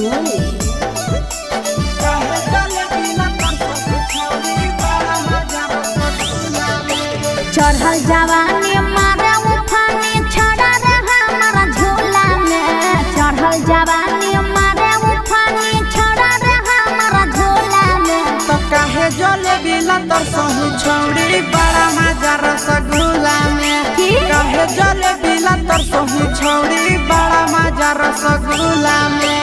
बंगाली। चढ़ल जवानी मारे उफानी छड़ा रे हमारा झोला में। चढ़ल जवानी मारे उफानी छड़ा रे हमारा झोला में। तो काहे जले बिला तर सहु छौड़ी बड़ा मजा रसगुल्ला में। काहे जले बिला तर सहु छौड़ी बड़ा मजा रसगुल्ला में।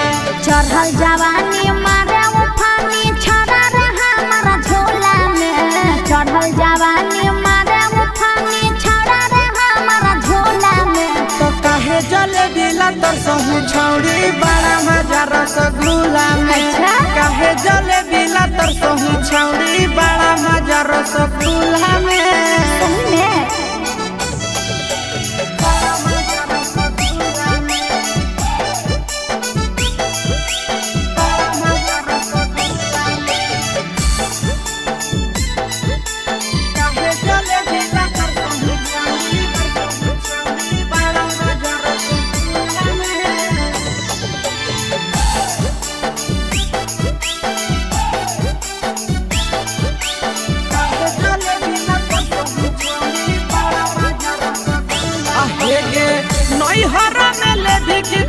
चढ़ल जवानी मारे उफानी छड़ा रे हमारा झोला में। चढ़ल जवानी मारे उफानी छड़ा रे हमारा झोला में। तो काहे जले बिला तर सहु छौड़ी बड़ा मजा रसगुल्ला में। काहे जले बिला तर सहु छौड़ी बड़ा मजा रसगुल्ला में।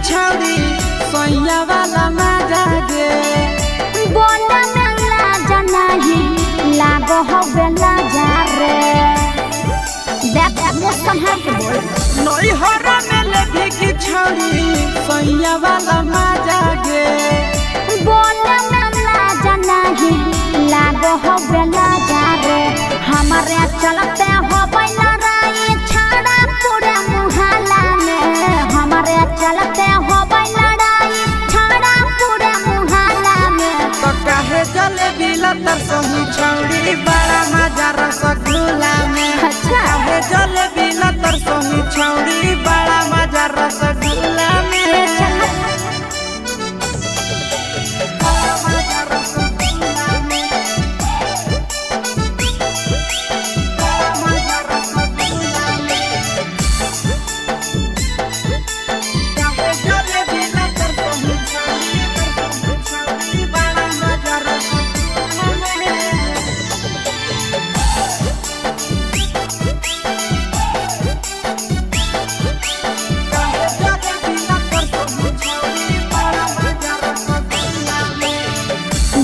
छौड़ी सैया वाला मजा गे बोला में लाजा नहीं लागो हो बेला जा रे। देख मौसम है के बोल नई हरा में लेभी की छौड़ी सैया वाला मजा गे। बोला में लाजा नहीं लागो हो बेला जा रे। हमारे चलते हो बैला राई छाड़ा पूरे मुहल्ला में। हमारे चलते हो बैला राई छाड़ा पूरे मुहल्ला में। तो काहे जले बिला तर सहु छौड़ी बड़ा मजा रसगुल्ला में। काहे जले बिला तर सहु छौड़ी बड़ा मजा रसगुल्ला में।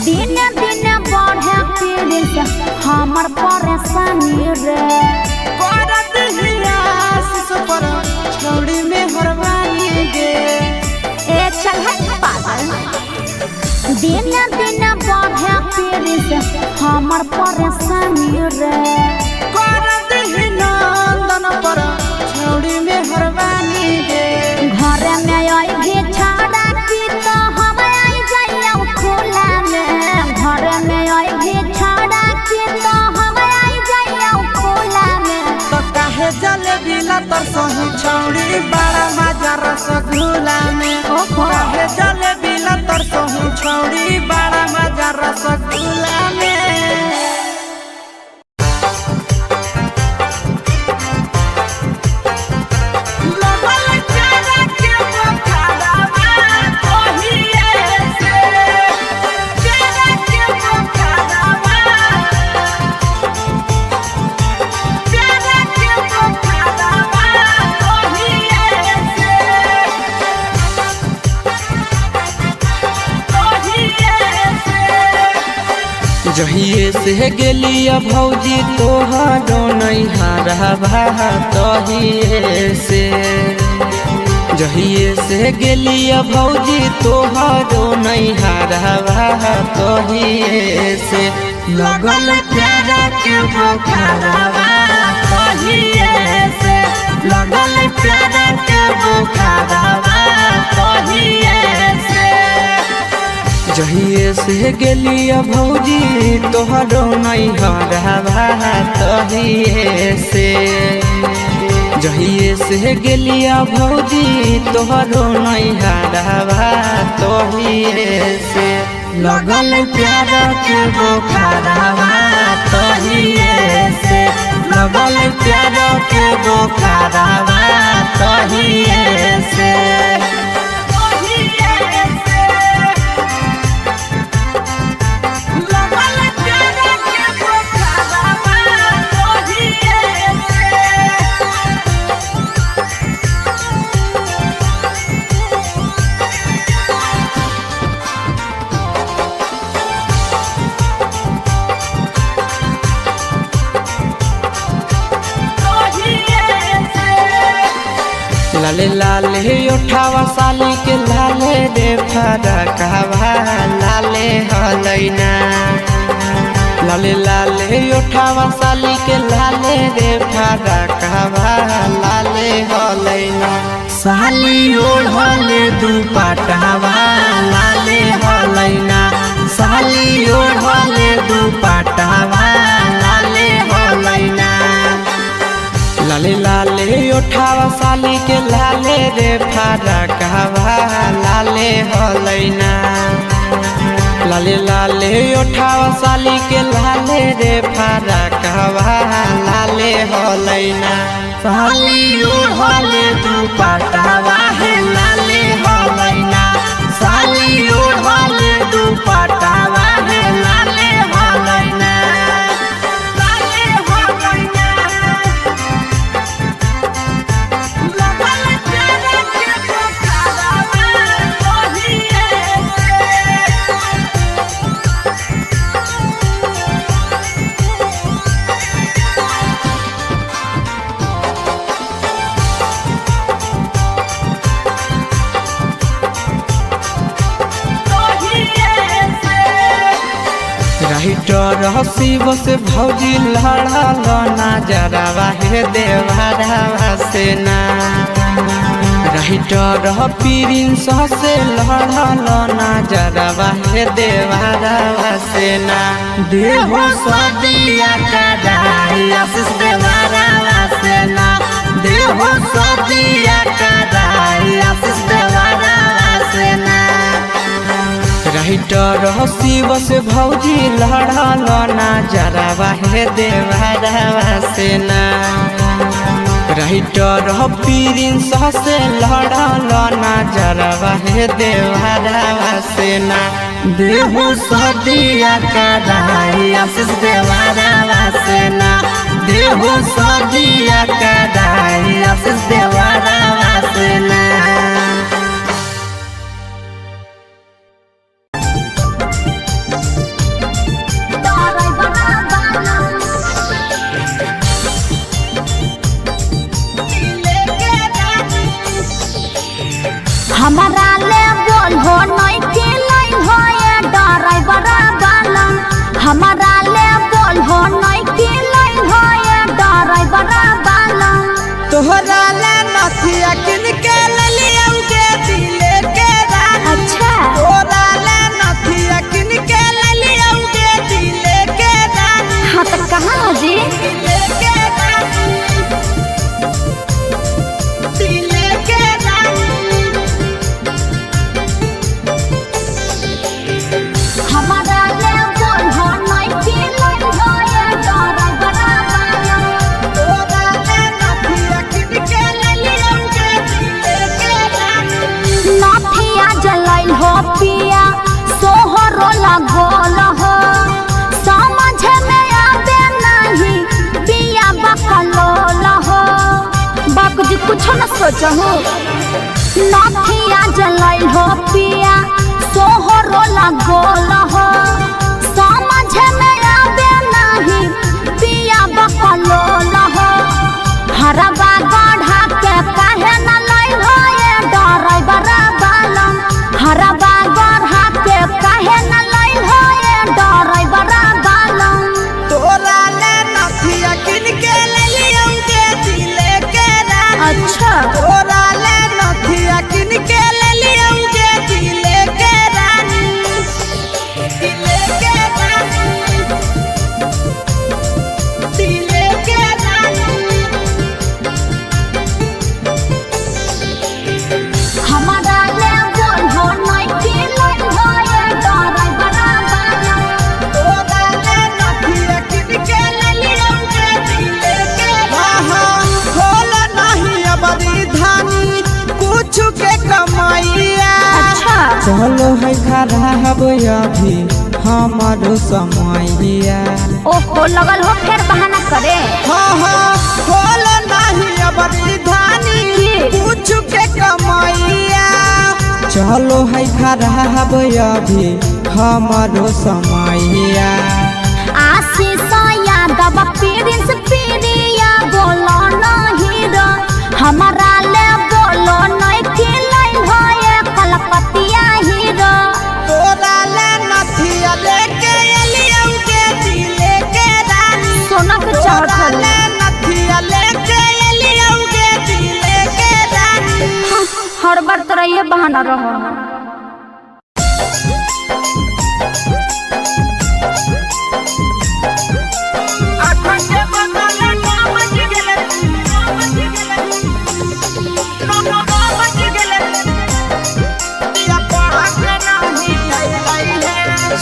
दिन दिन बढ़े पीड़ित हमर परेशानी रे। करत हिया आशीष पर छौड़ी में हरवानी गे। ए चल हट पागल। दिन दिन बढ़े पीड़ित हमर परेशानी रे। करत ही नंदन पर छौड़ी में हरवानी गे। घर में आई भी छाड़ा की तो हम आई जाइया खुला में। घर में आई भी छाड़ा की तो हम आई जाइया खुला में। तो काहे जले बिला तर सहु छौड़ी बड़ा मजा रसगुल्ला में। काहे जले बिला तर सहु छौड़ी बड़ा मजा रसगुल्ला में। जहिए से गेलिया भौजी तोहारो नैहरा भा तहिए से। जहिए से गेलिया भौजी तोहारो नैहरा भा तहिए से। लगल प्यारा के बोखारवा तहिए से। लगल प्यारा के बोखारवा तहिए से। जहिए से गेलिया भौजी तोहरो नैहरा भा तहिए से। जहिए से गेलिया भौजी तोहरो नैहरा भा तहिए से। लगल प्यारा के बोखारवा तहिए से। लगल प्यारा के बोखारवा तहिए से। लाले लाले उठावा साली के लाले रे फरकवा लाले हलैना लाले लाले उठावा साली के लाले रे फरकवा लाले हलैना साली ओढ़ले दुपट्टावा लाले हलैना साली ओढ़ले दुपट्टावा लाले हलैना लाले लाले उठावा साली के लाले रे फरकवा लाले हलैना लाले लाले उठावा साली के लाले रे फरकवा लाले हलैना साली ओढ़ले दुपट्टावा है लाले हलैना साली ओढ़ले दुपट्टावा है लाले हलैना लाले हलैना लगल तेरे के पोखरवा ओहिए राइटर हसीब से भौजी लड़ल नजरवा हे देवरवा से ना राइटर प्रिंस से लड़ल नजरवा हे देवरवा से ना देहो सदिया कदाई आशीष देवरवा से ना देहो सदिया कदाई आशीष देवरवा से ना राइटर हसीब से भौजी लड़ल नजरवा हे देवरवा से ना राइटर प्रिंस से लड़ल नजरवा हे देवरवा से ना देहो सदिया कदाई आशीष देवरवा से ना देहो सदिया कदाई आशीष देवरवा से ना हमारा ले बोल हो नहीं के लाइन हो ये ड्राइवर वाला हमारा ले बोल हो नहीं के लाइन हो ये ड्राइवर वाला तोहरा ले नथिया किन के ललियौगे दिले के रानी अच्छा तोहरा ले नथिया किन के ललियौगे दिले के रानी हाँ तो कहाँ जी दिले के रानी दिले के रानी हमारा ले बोल हो नहीं के लाइन हो ये ड्राइवर वाला तोहरा ले नथिया किन के ललियौगे दिले के रानी नथिया जलाइल हो पिया सोहरो लगोल हो समझ में आवे नहीं पिया बकलोल हो बाप जी कुछ न सोचहु नथिया जलाइल हो पिया सोहरो लगोल हो समझ में आवे नहीं पिया बकलोल हो हरबा गढ़ा के काहे न लाइल हो ये ड्राइवर वाला हरबा गढ़ा के काहे न लाइल हो ये ड्राइवर वाला तोहरा ले नथिया किन के ललियौगे दिले के रानी अच्छा तोहरा ले नथिया किन के ललियौगे दिले के रानी दिले के रानी दिले के रानी हमारा ले बोल हो नहीं के लाइन हो ये ड्राइवर वाला तोहरा ले नथिया किन के ललियौगे दिले के रानी खोल नहीं अबरी धानी कुछ के कमाइया अच्छा चलो है खराब अभी हमारो समैया ओहो लगल हो फिर बहाना करे हाँ खोल नहीं अबरी धानी कुछ के कमाइया चलो है खराब अभी हमारो समैया आशीष यादव प्रिंस प्रिया बोलो नहीं रो हमारा ले बोलो हर बार तोरा ये बहाना रहो।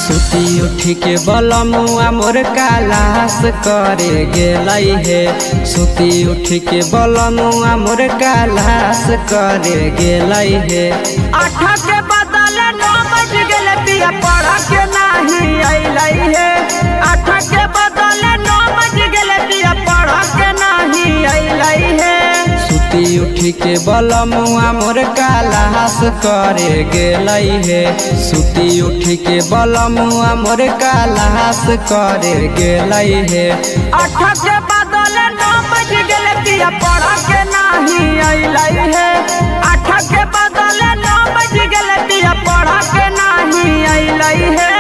सुती उठी के बलमुआ मोर कालास करे गेलै हे। सुती उठी के बलमुआ मोर कालास करे गेलै हे। 8 के बदले 9 बज गेले पिया पढ़ के नहीं अइलै हे। 8 के बदले 9 बज गेले पिया पढ़ के नहीं अइलै हे। सुती उठी के बलमुआ मोर कालास करे गेलै हे। सुती उठी के बलमुआ मोर कालास करे गेलै हे। 8 के बदले 9 बज गेले पिया पढ़ के नहीं अइलै हे। 8 के बदले 9 बज गेले पिया पढ़ के नहीं अइलै हे।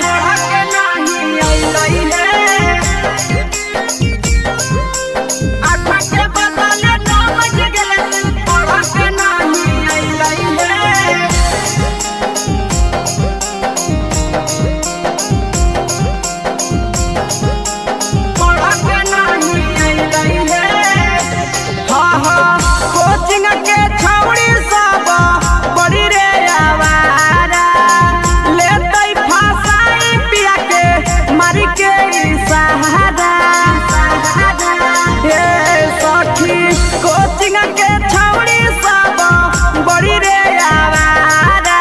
पढ़ के नहीं अइलै हे। 8 के बदले 9 बज गेले पढ़ के नहीं अइलै हे। कोचिंग के छौड़ी सब बड़ी रे आवारा लेतै फसाई पिया के मारी के सहारा। हे सखी कोचिंग के छौड़ी सब बड़ी रे आवारा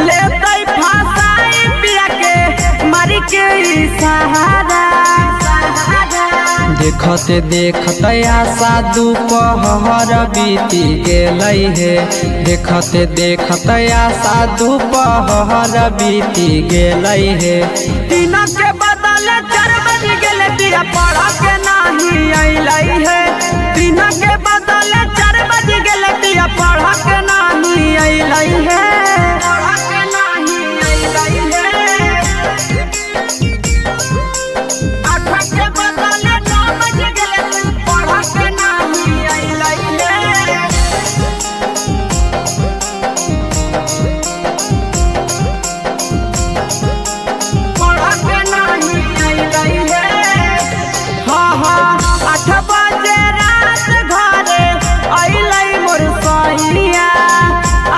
लेतै फसाई पिया के मारी के सहारा। देखते देखते आशा दोपहर बीती गेलै हे। देखते देखते आशा दोपहर बीती गेलै हे। 3 के बदले 4 बज गेले पिया पढ़ के नहीं अइलै हे। 3 के बदले 4 बज गेले पिया पढ़ के नहीं अइलै हे। पढ़ के नहीं अइलै हे। 8 के बदले 9 बज गेले पढ़ के नहीं अइलै हे। पढ़ के नहीं अइलै हे। 8 बजे रात घरे अइलै मोर सैया।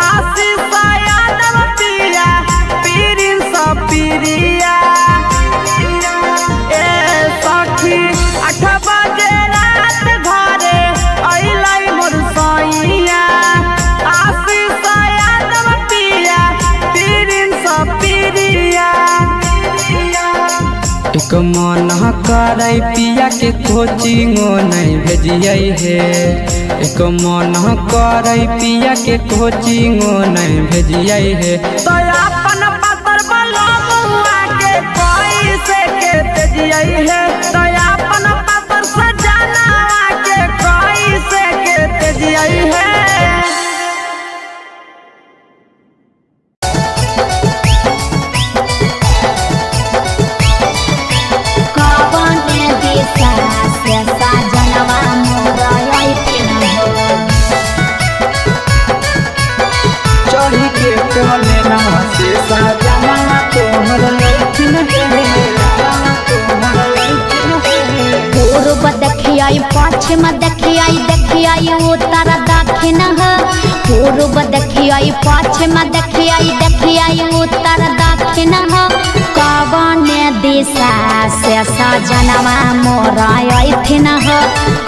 आशीष यादव पिया पीरिन सब पिरिया। ए सखी 8 बजे रात घरे अइलै मोर सैया। आशीष यादव पिया पीरिन सब पिरिया। एक मन करे पिया के कोचिंगो नहीं भेजियै हे। एक मन करे पिया के कोचिंगो नहीं भेजियै हे। तो अपन पतर बलमुआ के कैसे के तेजियै हे। तो अपन पतर सजना के कैसे के तेजियै हे। कवने दिशा से साजनवा मोरा अइथिन हो। चढ़ी के कोले ना से साजना तोहर लइथिन हे। पूर्व देखियाई पश्चिम देखियाई देखियाई उत्तर दक्षिण है। पूर्व देखियाई पश्चिम देखियाई देखियाई उत्तर दक्षिण है। कवने दिशा से सजनवा मोरा अइथिन हो।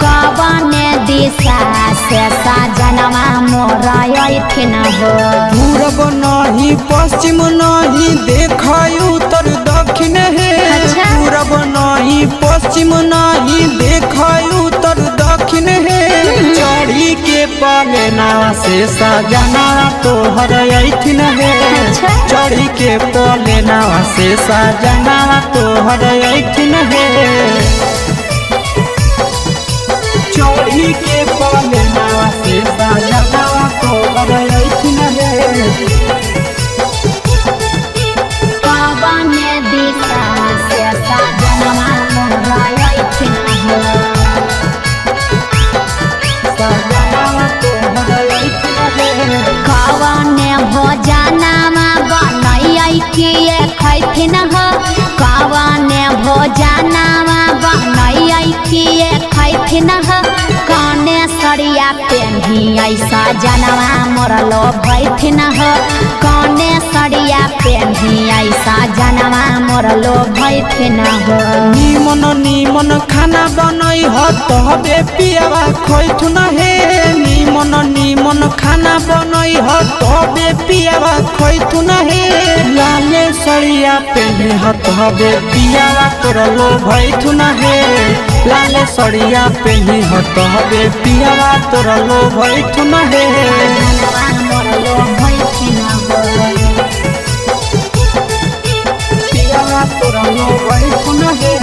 कवने दिशा से सजनवा मोरा अइथिन हो। पूरब नहीं पश्चिम नहीं देखाई उत्तर दक्षिण हे। अच्छा। पूरब नहीं पश्चिम नहीं देखाई उत्तर दक्षिण हे। चढ़ी के पलेना से सजना तोहर अइथिन हे। अच्छा। चढ़ी के पलेना से सजना तोहर अइथिन हे। चढ़ी के पलेना से सजना तोहर अइथिन हे। कवने दिशा से सजनवा मोरा अइथिन हो। सजना तोहर अइथिन हे। सजनवा मोरलो भैथिन हो कौने सड़िया पेन्ही ऐसा जनवा मोरलो भैथिन हो निमन निमन खाना बनई हो तबे पियावा खैथुन हे निमन निमन खाना बनई हो तबे पियावा खैथुन हे लाले सड़िया पेन्ही हो तबे पियावा तोरलो भैथुन हे लाले सड़िया पेन्ही हो तबे पियावा तोरलो भैथुन हे जनवा मोरलो भैथिन हो पियावा तोरलो भैथुन हे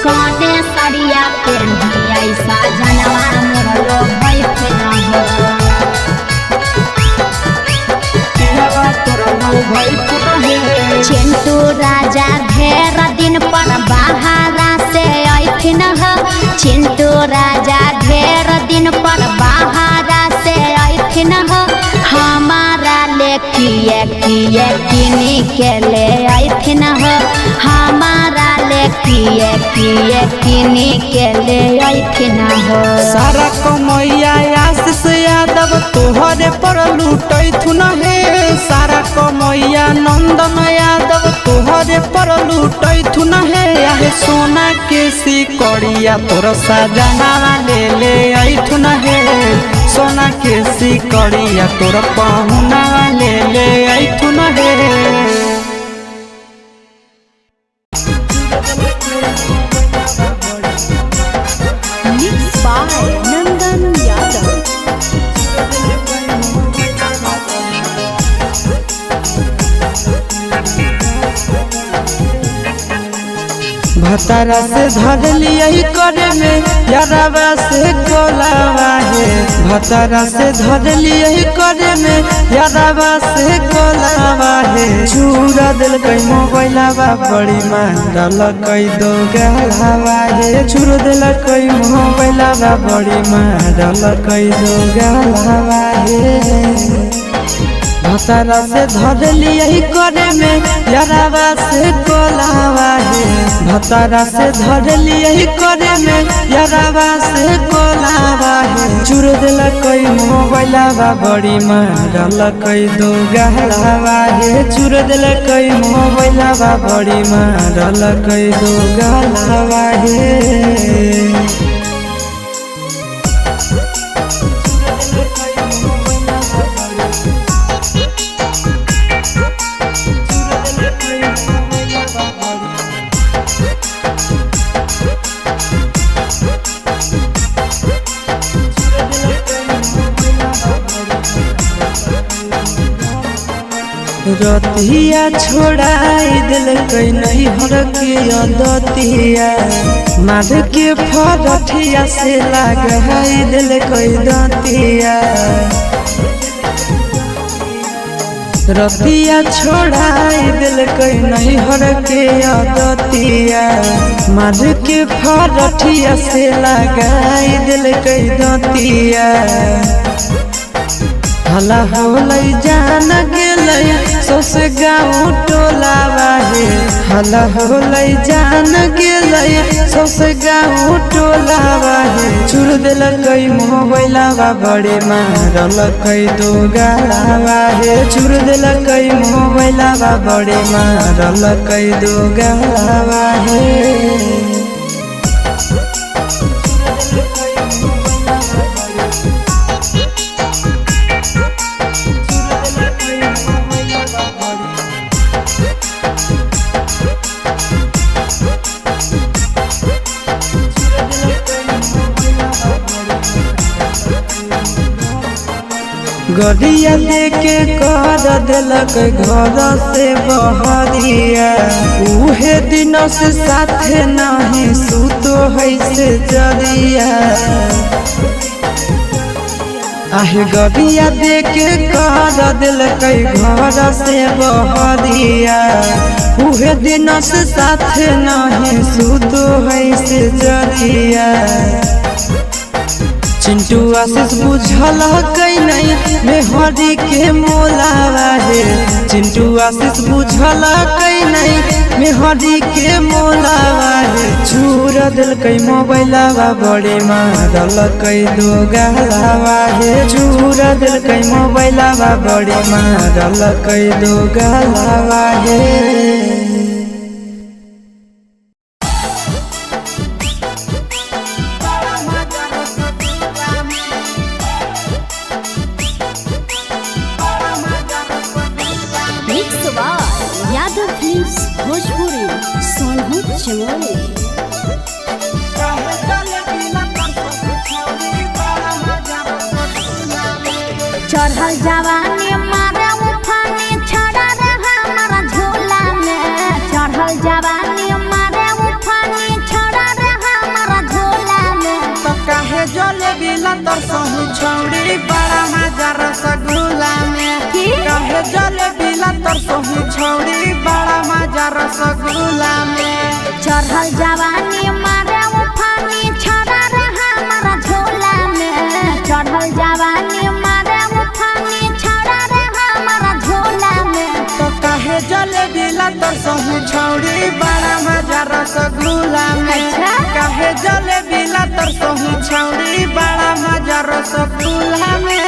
कौने सड़िया पेन्ही ऐसा जनवा मोरलो भैथिन हो पियावा तोरलो भैथुन हे चिंटू राजा ढेर दिन पर बाहरा से ऐथिन हो चिंटू राजा ढेर दिन पर बाहरा से ऐथिन हो हमारा ले किए किए किनी के ले ऐथिन हो हमारा ले किए किए किनी के ले ऐथिन हो सारा कमैया आशीष यादव तोहरे पर लूटैथुन हे सारा कमैया नंदन यादव तोहरे पर लूटैथुन हे आहे सोना के सिकड़िया तोर सजनवा ले ऐथुन हे सोना के सिकड़िया तोर पहुना ले ऐथुन हे Mixed by Nandan Yadav. भतारा से धर लिया करे में यारावा से कोलावा है भतारा से धर लिया करे में यारावा से कोलावा है चूरा दिल कई मोबाइलावा बड़ी मारल कई दो गलावा है चूर दिल कई मोबाइलावा बड़ी मारल कई दो गलावा है भतारा से धर लिया करे में यारावा से कोलावा है भतारा से धर लिया करे में यारावा से कोलावा है चूर दिल कई मोबाइलावा बड़ी मारल कई दो गलावा है चूर दिल कई मोबाइलावा बड़ी मारल कई दो गलावा है रतिया छोड़ाई दिल कई नहीं हर के दतिया मार के फरठिया से लगाई दिल कई दतिया रतिया छोड़ाई दिल कई नहीं हर के दतिया मार के फरठिया से लगाई दिल कई दतिया हला होलै जान गेलै सस गाँव टोलावा हे हला होलै जान गेलै सस गाँव टोलावा हे चूर दिल कई मोबाइलावा बड़े मारल कई दो गलावा हे चूर दिल कई मोबाइलावा बड़े मारल कई दो गलावा हे गड़िया लेके कर दिलक घर से बहरिया उहे दिन से साथे नहीं सुतो है से जरिया आहे गड़िया देके कर दिलक घर से बहरिया उहे दिन से साथे नहीं सुतो है से जरिया चिंटू आशीष बुझल कई नहीं मेहरी के मोलावा है चिंटू आशीष बुझल कई नहीं मेहदी के मोलावा रे चूर दिल कई मोबाइलावा बड़े मारल कई दो गालावा हे चूर दिल कई मोबाइलावा बड़े मारल कई दो गालावा हे यादव फिल्म्स भोजपुरी सोनू चमोली चढ़ल जवानी मारे उफानी छड़ा रे हमारा झोला में चढ़ल जवानी मारे उफानी छड़ा रे हमारा झोला में तो काहे जलेबी लतर सहू छौड़ी बड़ा मजा रसगुल्ला में काहे जलेबी लतर सहू छौड़ी बड़ा मजा रसगुल्ला में चढ़ल जवानी मारे उफानी छड़ा रे हमारा झोला में चढ़ल जवानी मारे उफानी छड़ा रे हमारा झोला में तो काहे जलेबी लतर सहू छौड़ी बड़ा मजा रसगुल्ला में काहे जलेबी लतर सहू छौड़ी बड़ा मजा रसगुल्ला में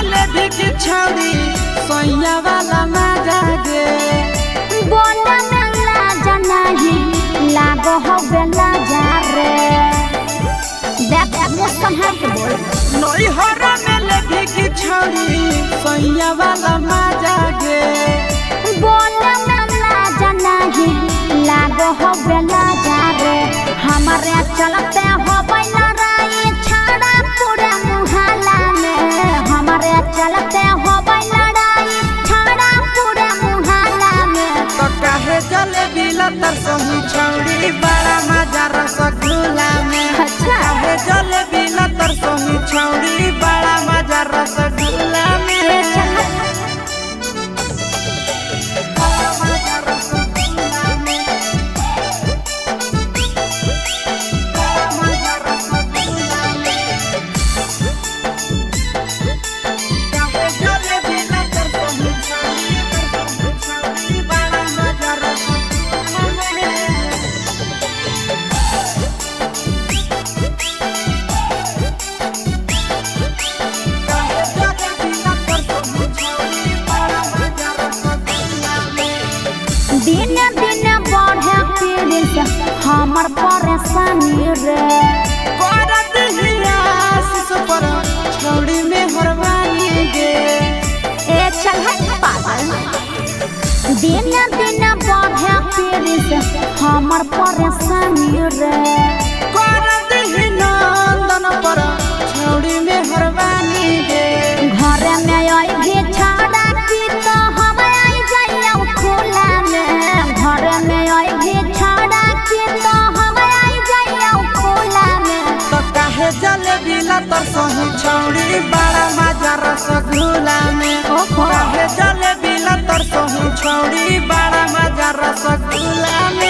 छौड़ी सोया वाला मजा गे बोला मेला जनाही लागो हो बेला जा रे देख मुझ संभाल के बोल नई हरा में लेभी की छौड़ी सोया वाला मजा गे बोला मेला जनाही लागो हो बेला जा रे हमारे चलते हो बैला राई छाड़ा पूरे मुहल्ला में हमारे चलते हो बैला राई छाड़ा पूरे मुहल्ला में तो काहे जलेबी लतर सहू छौड़ी बड़ा मजा रसगुल्ला में काहे जलेबी लतर सहू छौड़ी बड़ा मजा रसगुल्ला में दिन दिन बढ़े पीड़ित हमर परेशानी रे करत हियास पर छौड़ी में हरवानी गे ए चल पागल दिन दिन बढ़े पीड़ित हमर परेशानी रे करत ही नंदन पर छौड़ी में हरवानी गे घर में आई भी छाड़ा की तो हम आई जाइए खुला में घर में आई भी छाड़ा की तो हम आई जाइए खुला में तो काहे जलेबी लतर सहू छौड़ी बड़ा मजा रसगुल्ला में काहे जलेबी लतर सहू छौड़ी बड़ा मजा रसगुल्ला में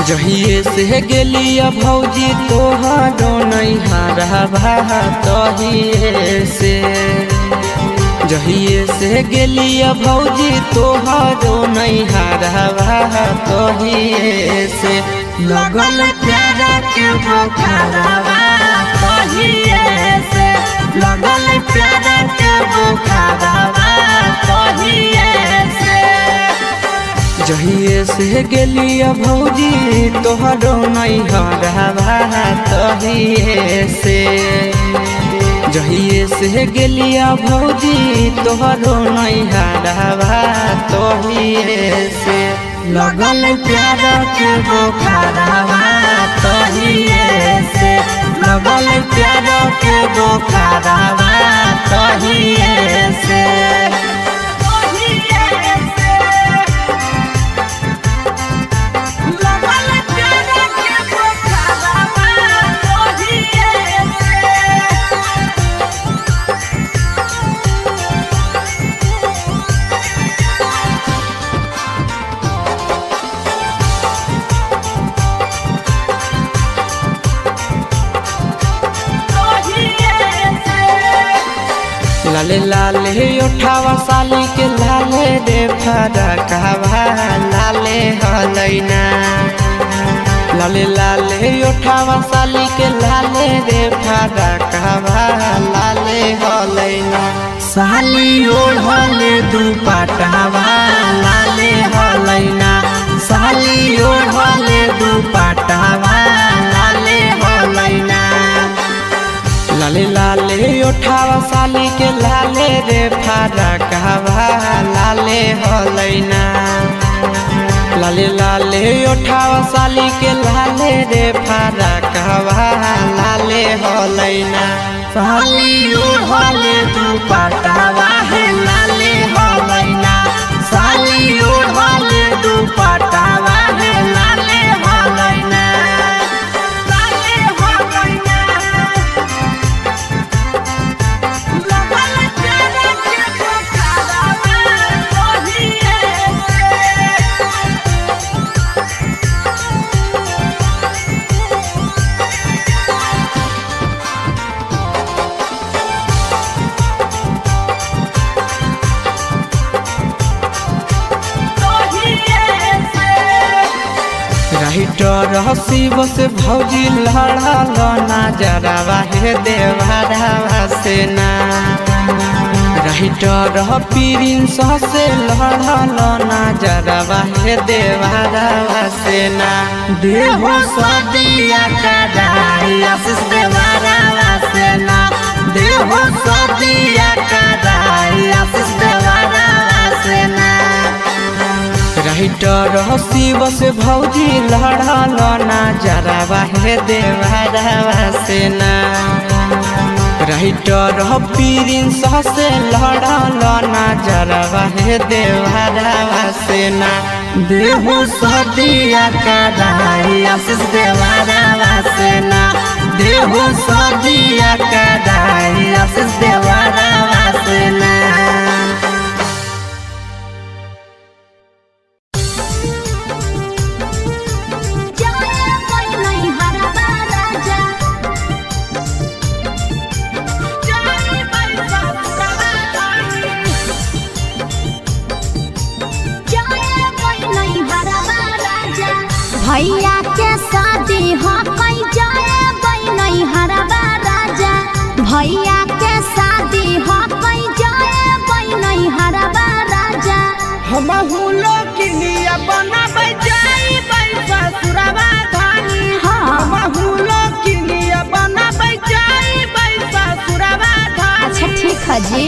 जहिए से गेलिया भौजी तोहरो नैहरा भा तहिए से जहिए से गेलिया भौजी तोहरो नैहरा भा तहिए से लगल प्यारा के बुखारवा तहिए से लगल प्यारा के बुखारवा तहिए जहिए से गेलिया भौजी तोहरो नहीं हरवा तहिए से जहिए से गेलिया भौजी तोहरो नहीं हरवा तहिए से लगल प्यार के बोखरवा तहिए से लगल प्यार के बोखरवा तहिए से लाले लाले उठावा साली के लाले रे फरकवा लाले हलैना लाले लाले उठावा साली के लाले रे फरकवा लाले हलैना साली ओढ़ले दुपट्टावा लाले हलैना साली ओढ़ले दुपट्टावा लाले हलैना लाले लाले उठावा साली के लाले रे फरकवा लाले हलैना लाले लाले उठावा साली के लाले रे फरकवा लाले हलैना साली ओढ़ले दुपट्टावा है लाले हलैना साली ओढ़ले दुपट्टावा है लाले हलैना राइटर हसीब से भौजी लड़ल नजरवा हे देवरवा से ना राइटर प्रिंस से लड़ल नजरवा हे देवरवा से ना देहो सदिया कदाई आशीष देवरवा से ना देहो सदिया कदाई आशीष देवरवा से ना राइटर हसीब से भौजी लड़ल नजरवा हे देवरवा से ना राइटर प्रिंस से लड़ल नजरवा हे देवरवा से ना देहो सदिया कदाई आशीष देवरवा से ना देहो सदिया कदाई आशीष देवरवा से ना भैया के शादी हो कई जाए नहीं हरवा राजा भैया के शादी हो कई जाए नहीं हरवा राजा हम हुलो किलिया बनाबै जाई ससुरवा धानी हम हुलो किलिया बनाबै जाई ससुरवा धानी अच्छा ठीक है जी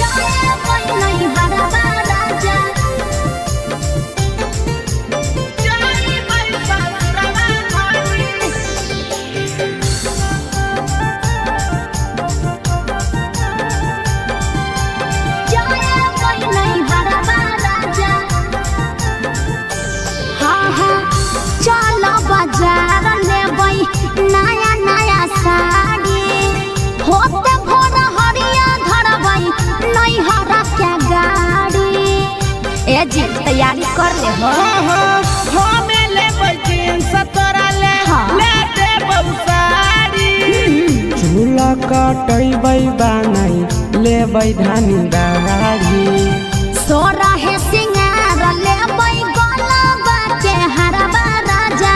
जाए नहीं हरवा राजा नया नया साड़ी होते भोर हरिया धरबई नहीं हरा क्या गाड़ी ए जी तैयारी कर ले हो हमें ले जींस तोरा ले ले दे साड़ी झूला कटैबै बानै लेबै धानी दाढ़ी सोरा है सिंगार लेबै गलबा के हरवा राजा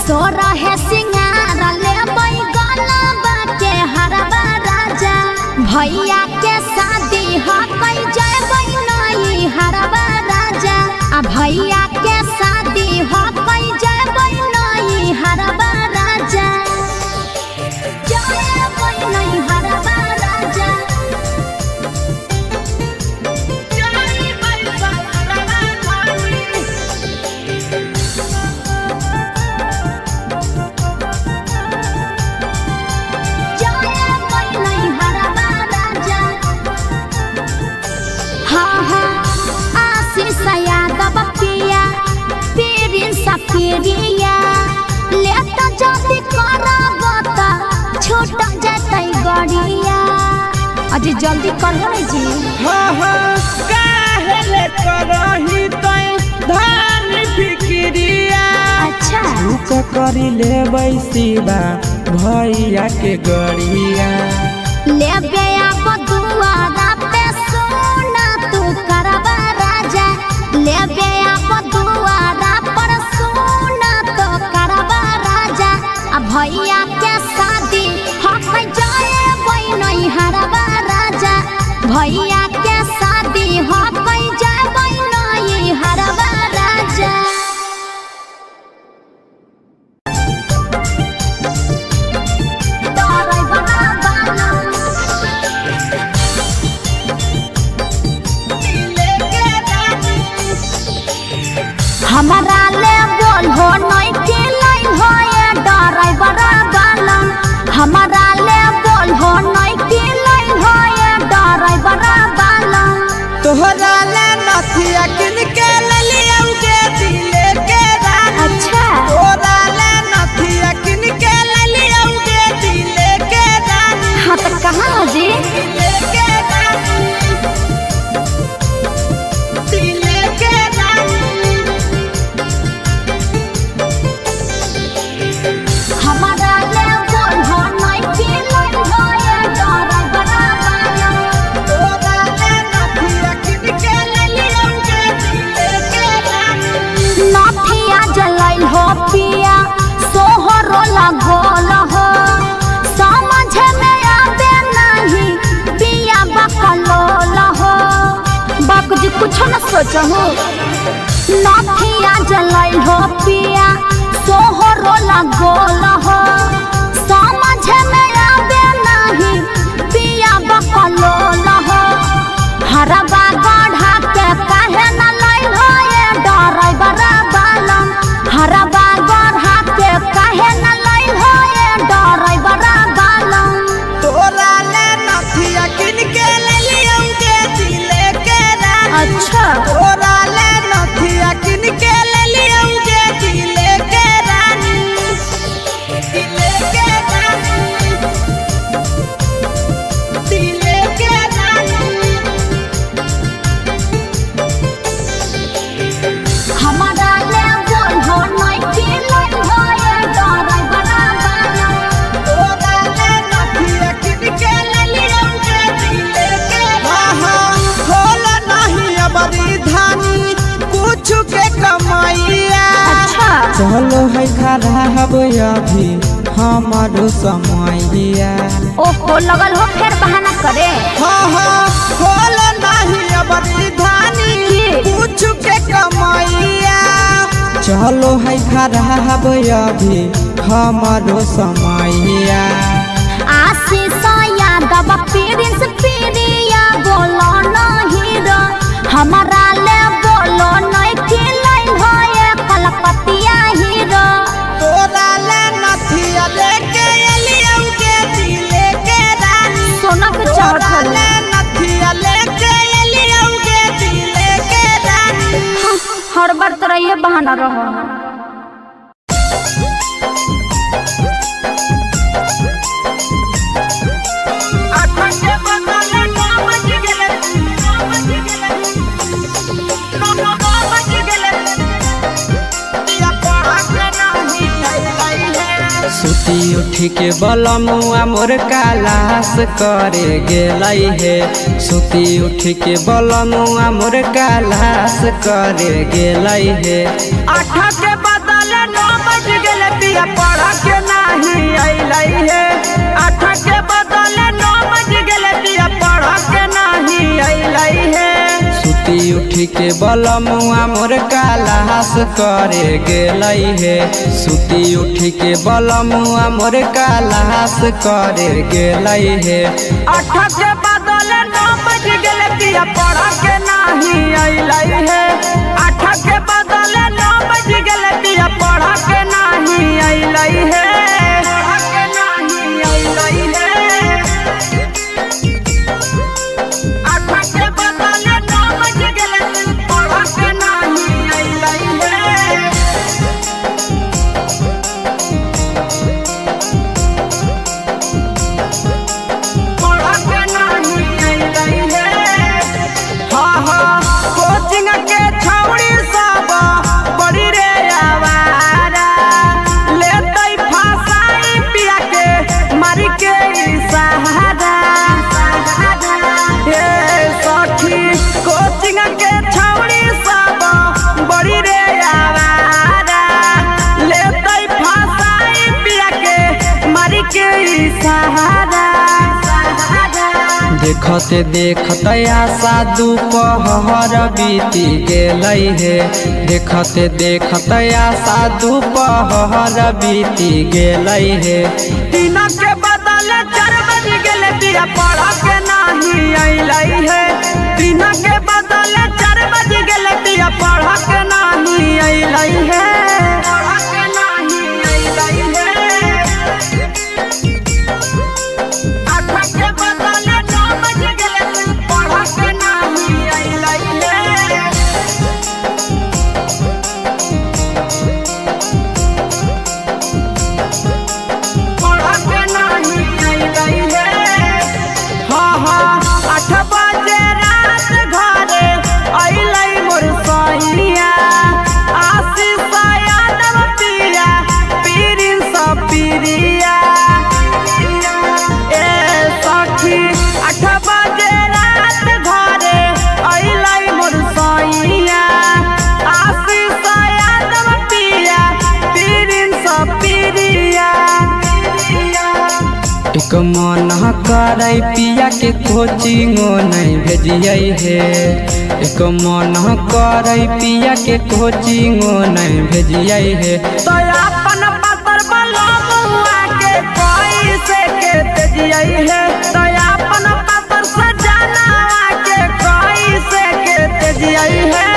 सोरा है सिंगार लेबै गलबा के हरवा राजा भैया के शादी हो कई जैबै नहीं हरवा राजा आ भैया के शादी हो कई जबै नहीं हरबा राजा जबै नहीं हरबा राजा पिरिया लेता जल्दी करबता छोटा जतै गड़िया अजी जल्दी कर जी काहे ले करही तै धान फिक्रिया अच्छा तू करी ले बैसीबा भैया के गड़िया लेबे आप दुआरा पे सोना तू करबा राजा लेबे आप दुआरा पर सोना तो करबा राजा आ भैया के शादी हक जाए नहीं हरबा राजा भैया के शादी हक जाए नहीं हरबा राजा हमारा ले बोल हो नहीं के लाइन हो ये ड्राइवर बालम हमारा ले बोल हो नहीं के लाइन हो ये ड्राइवर बालम तोहरा ले नथिया किन के ललियौगे दिले के रानी अच्छा तोहरा ले नथिया किन के ललियौगे दिले के रानी हाँ तो कहाँ हो जी दिले के रानी दिले के रानी हमारा ले बोल हो नहीं के लाइन हो ये ड्राइवर बालम तोहरा ले नथिया किन के ललियौगे दिले के रानी नाथिया जलाइल हो पिया सोहरो लगोल हो समझ में आवे नहीं पिया बकलोल हो बाप जी कुछ न सोचो हो नाथिया जलाइल हो पिया सोहरो लगोल हो समझ में आवे नहीं पिया बकलोल हो हरबा गढ़ा के काहे न लाइल हो ये ड्राइवर बालम हरबा गढ़ा के काहे न लाइल हो ये ड्राइवर बालम तोहरा ले नथिया किन के ललियौगे दिले के रानी अच्छा तोहरा ले नथिया किन के ललियौगे दिले के रानी दिले के रानी दिले के रानी हमारा ले बोल हो नहीं के लाइल हो ये ड्राइवर बालम तोहरा ले नथिया किन के ललियौगे दिले के रानी खोल नहीं अबरी धानी कुछ के कमाइया अच्छा चलो है खराब अभी हमारो समैया ओहो लगल हो फिर बहाना करे खोल नहीं अबरी धानी कुछ के कमाइया चलो है खराब अभी हमारो समैया आशीष यादव प्रिंस प्रिया बोलो नहीं रो हमारा ले बोलो नहीं के लाइन हो ये कलकतिया हीरो तोरा ले नथिया लेके एलियौगे दिले के रानी सोना के तोरा चढ़ल ले नथिया लेके एलियौगे दिले के रानी हर बार तरह ये बहाना रहो आठे बदले नौ बज गेले दिया पढ़ा के नहीं आई है सुती उठी के बलमुआ मोर कालास करे गेलै हे सुती उठी के बलमुआ मोर कालास करे गेलै हे आठा के बदले नौ बज गेले पिया पढ़ा के नहीं अइलै हे आठा के बदले नौ बज गेले पिया पढ़ा के नहीं अइलै हे सुती उठी के बलमुआ मोर कालास करे गेलै हे सुती उठी के बलमुआ मोर कालास करे गेलै हे 8 के बदले 9 बज गेले पिया पढ़ के नाही अइलै हे 8 के बदले 9 बज गेले पिया पढ़ के नाही अइलै हे देखते देखते आशा दोपहर बीती गेलै हे देखते देखते आशा दोपहर बीती गेलै हे 3 के बदले 4 बज गेले पिया पढ़ के नाही अइलै हे 3 के बदले 4 बज गेले पिया पढ़ के नाही अइलै हे एक मन करे पिया के कोचिंगो नहीं भेजिए हे एक मन करे पिया के कोचिंगो नहीं भेजिए हे तो अपन पतर बलमुआ के कैसे के भेजिए हे तो अपन पतर सजना के कैसे के भेजिए हे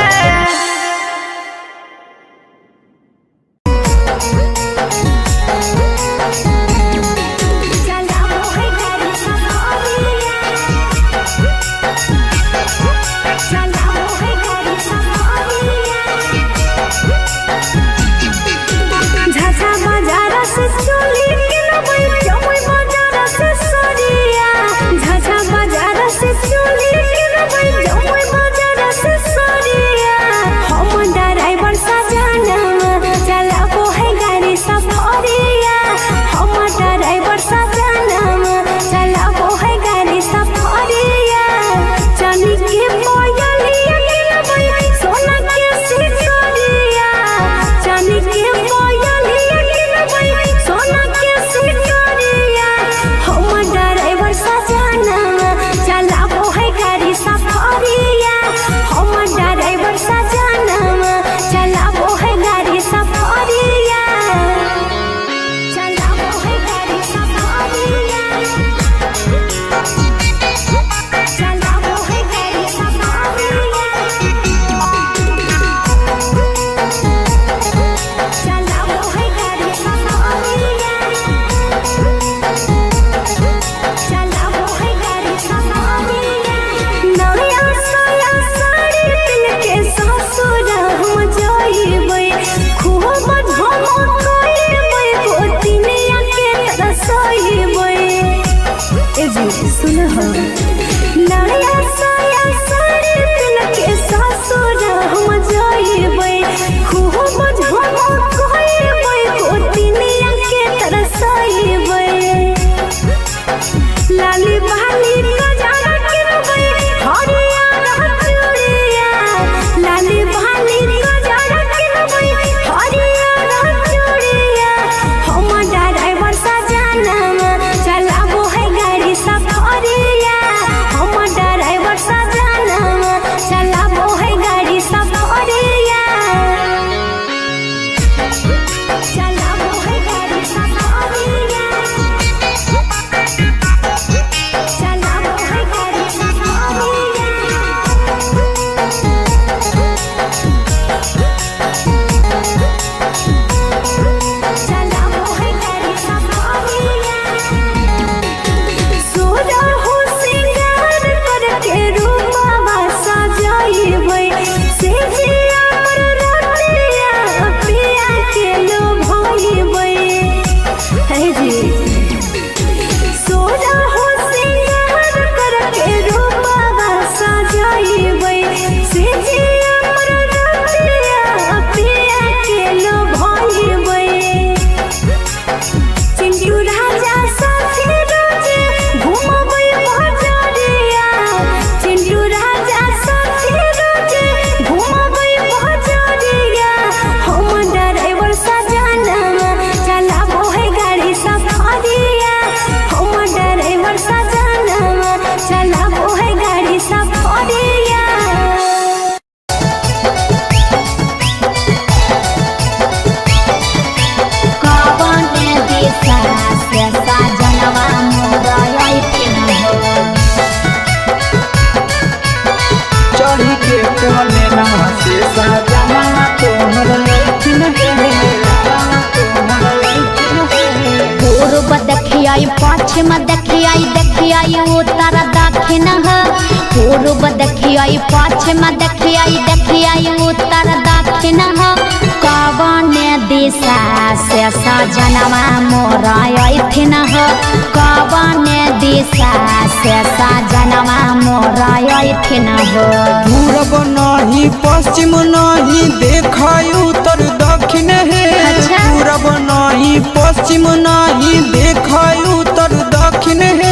झाझा बाजार से चोली के लबई जमुई बाजार से सरिया पश्चिम देखियाई उत्तर दक्षिण हो पूर्व देखियाई पश्चिम देखियाई उत्तर दक्षिण हो कवन दिशा से सजनवा मोर अइथिन हो कवन दिशा से सजनवा मोर अइथिन हो पूरब नहीं पश्चिम नहीं देखाई उत्तर दक्षिण है पूरब नहीं पश्चिम नहीं देखाई उत्तर दक्षिण है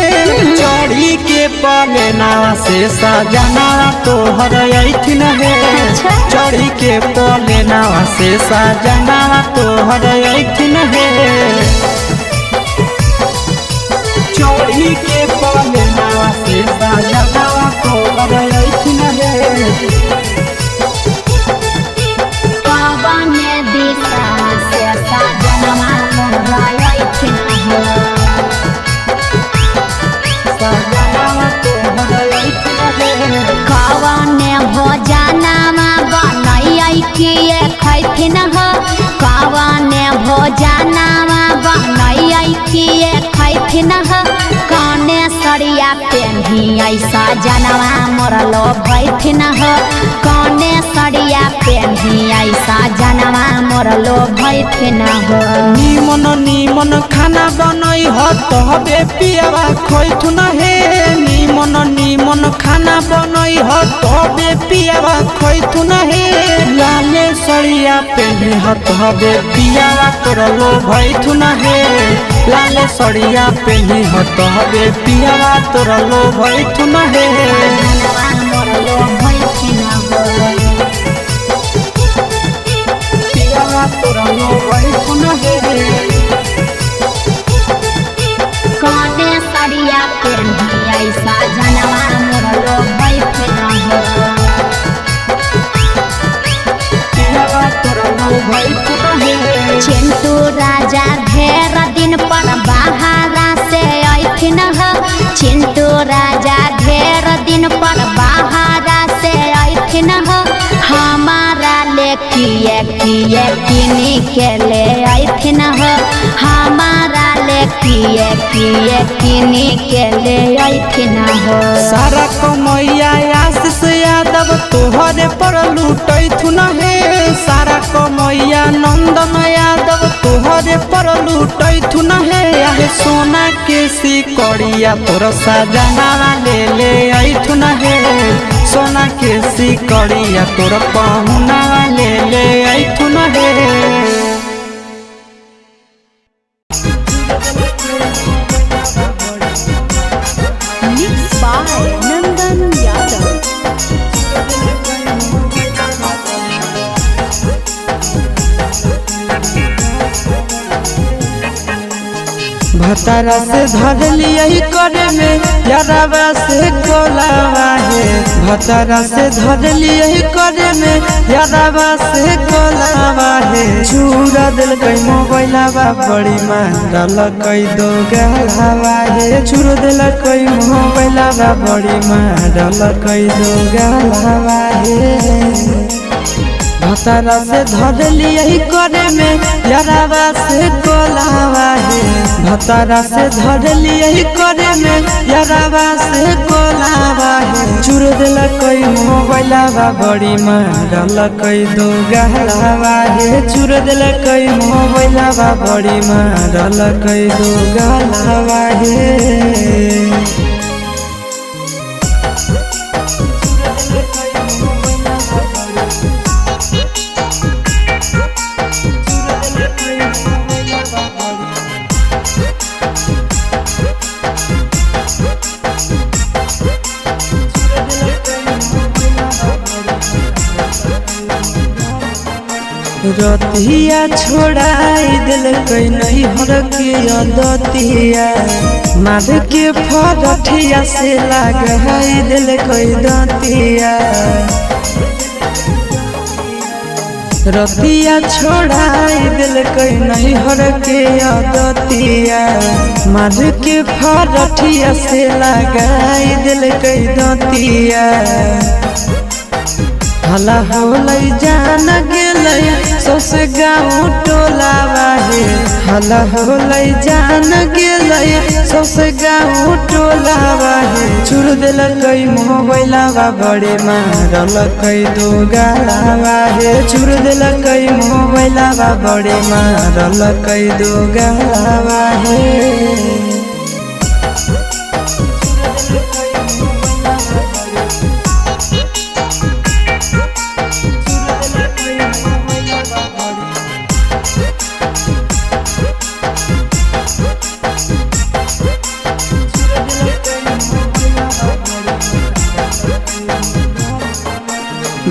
चढ़ी के पलेना से सजना तोहर अइथिन है चढ़ी के पलेना से सजना तोहर अइथिन है चढ़ी के पलेना से सजना तोहर अइथिन है कवन दिशा से सजनवा मोर अइथिन हो कवन भोजनमा बनैयै किए खैथिन हो कवन भोजनमा बनैयै किए खैथिन हो कने सरिया पेन्हियै सजनवा मोर लोभैथिन हो कने सरिया पेन्हियै सजनवा मोर लोभैथिन हो निमन निमन खाना बनई हो तबे पियावा खैथुन हे निमन निमन खाना बनई हो तबे पियावा खैथुन हे लाले सरिया पेन्हि हो तबे पियावा तोर लोभैथुन हे लाले सरिया पेन्हि हो तबे पियावा तोर लोभैथुन हे सजनवा मोर लोभैथिन हो पियावा तोर लोभैथुन हे कने सरिया पेन्हियै सजनवा मोर लोभैथिन हो पियावा तोर लोभैथुन हे चिंटू राजा ढेर दिन पर बाहरा से अइथिन हो चिंटू राजा ढेर दिन पर बाहरा से अइथिन हो हमारा ले किए किनी के ले अइथिन हो हमारा ले किए किनी के ले अइथिन हो सारा कमैया आशीष यादव तोहरे पर लूटैथुन हे सारा कमैया नंदन यादव तोहरे पर लूटैथुन हे आहे सोना के सिकड़िया तोर सजना ले अइथुन हे सोना के सिकड़िया तोर पहुना ले अइथुन हे Mixed by Nandan Yadav. भतारा से धर लिया करे में यारावा से कोलावा है भतारा से धर लिया करे में यारावा से कोलावा है चूरा दिल कई मोबाइलावा बड़ी मारल कई दो गलावा है चूर दिल कई मोबाइलावा बड़ी मारल कई दो गलावा है भतारा से धर लिया करे में यारावा से कोलावा है भतारा से धर लिया करे में यारावा से कोलावा है चूर दिल कई मोबाइलावा बड़ी मारल कई दो गलावा है चूर दिल कई मोबाइलावा बड़ी मारल कई दो गलावा है रतिया छोड़ाई दिल कई नहीं हर के दतिया मार के फरठिया से लगाई दिल कई दतिया रतिया छोड़ाई दिल कई नहीं हर के दतिया मार के फरठिया से लगाई दिल कई दतिया हला होलै जान गेलै सौसे गाँव टोला बाहे हला होलै जान गेलै सौसे गाँव टोला बाहे छुड़ देलकै मोबाइलवा बड़े मारलकै दो गाला बाहे छुड़ देलकै मोबाइलवा बड़े मारलकै दो गाला बाहे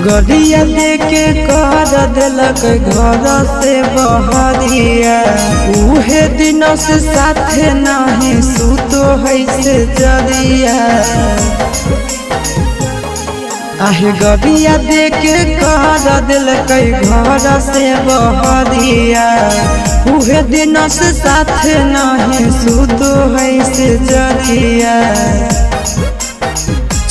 गड़िया लेके कर दिलक घर से बहरिया उहे दिन से साथे नहीं सुतो है से जरिया आहे गड़िया देके कर दिलक घर से बहरिया उहे दिन से साथे नहीं सुतो है से जरिया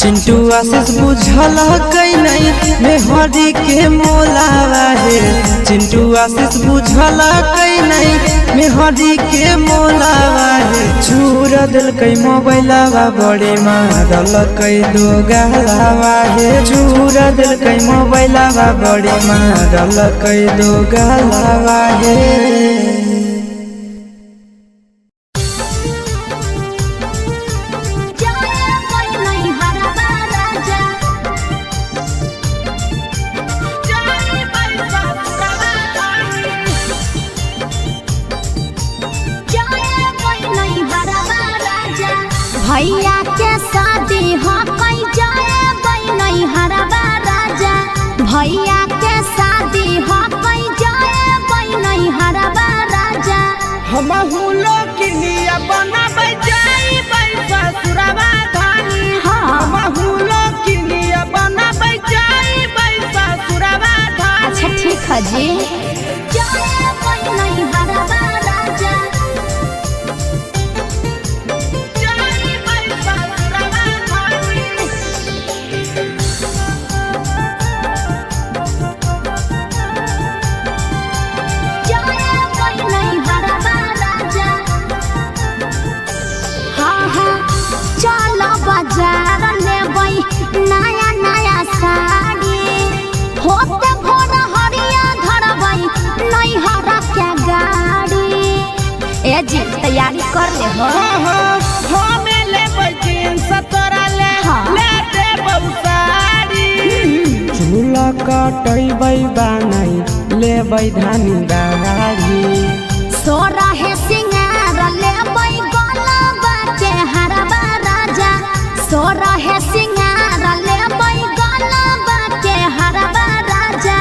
चिंटू आशीष बुझल कई नहीं मेहरी के मोलावा है चिंटू आशीष बुझल कई नहीं मेहरी के मोलावा है चूर दिल कई मोबाइलवा बड़े मारल कई दो गालावा है चूर दिल कई मोबाइलवा बड़े मारल कई दो गालावा है भैया के शादी हो कई जाए नहीं हरबा राजा भैया के शादी हो कई जाए नहीं हरबा राजा हम हुलो किलिया बनाबै जाई ससुरवा धानी हम हुलो किलिया बनाबै जाई ससुरवा धानी अच्छा ठीक है जी जाए नहीं हरबा राजा बाजार लेबै नया नया साड़ी होते भोर हरिया धरबै नहीं हरा के गाड़ी ए जी तैयारी कर ले हो हमें लेबै जींस तोरा ले ले देबौ साड़ी झूला कटैबै बानै लेबै धानी दाढ़ी सोरा है सिंगार लेबै गलबा के हरबा राजा सोरा है सिंगार लेबै गलबा के हरबा राजा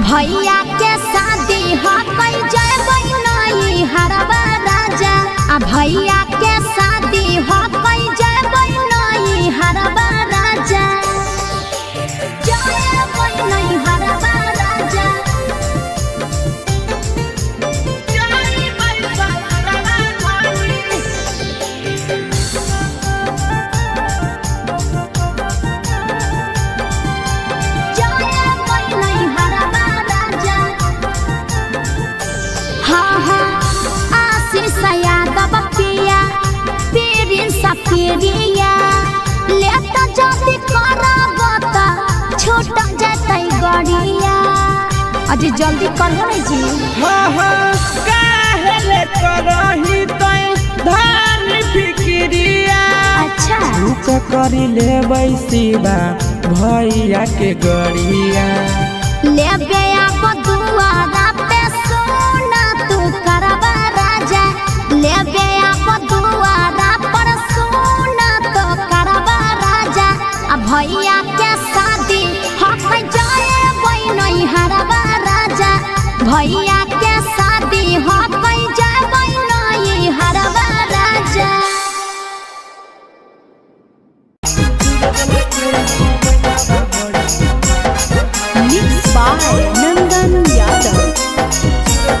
भैया के शादी हो कई जेबै नहीं हरबा राजा आ भैया के शादी हो कई जेबै नहीं हरबा राजा जेबै नहीं हरबा राजा पिरिया लेता जल्दी करब त छूट जतै गड़िया अजी जल्दी करहो रे जी काहे ले करही तै धान फिक्रिया अच्छा रुक करी लेबै शिवा भैया के गड़िया लेबे अब दुआरा पे सोना तू करबा राजा लेबे अब दुआरा पर सोना तो करबा राजा आ भैया के शादी हक जाए नहीं हरबा राजा भैया के शादी हक जाए नहीं हरबा राजा Mixed by Nandan Yadav.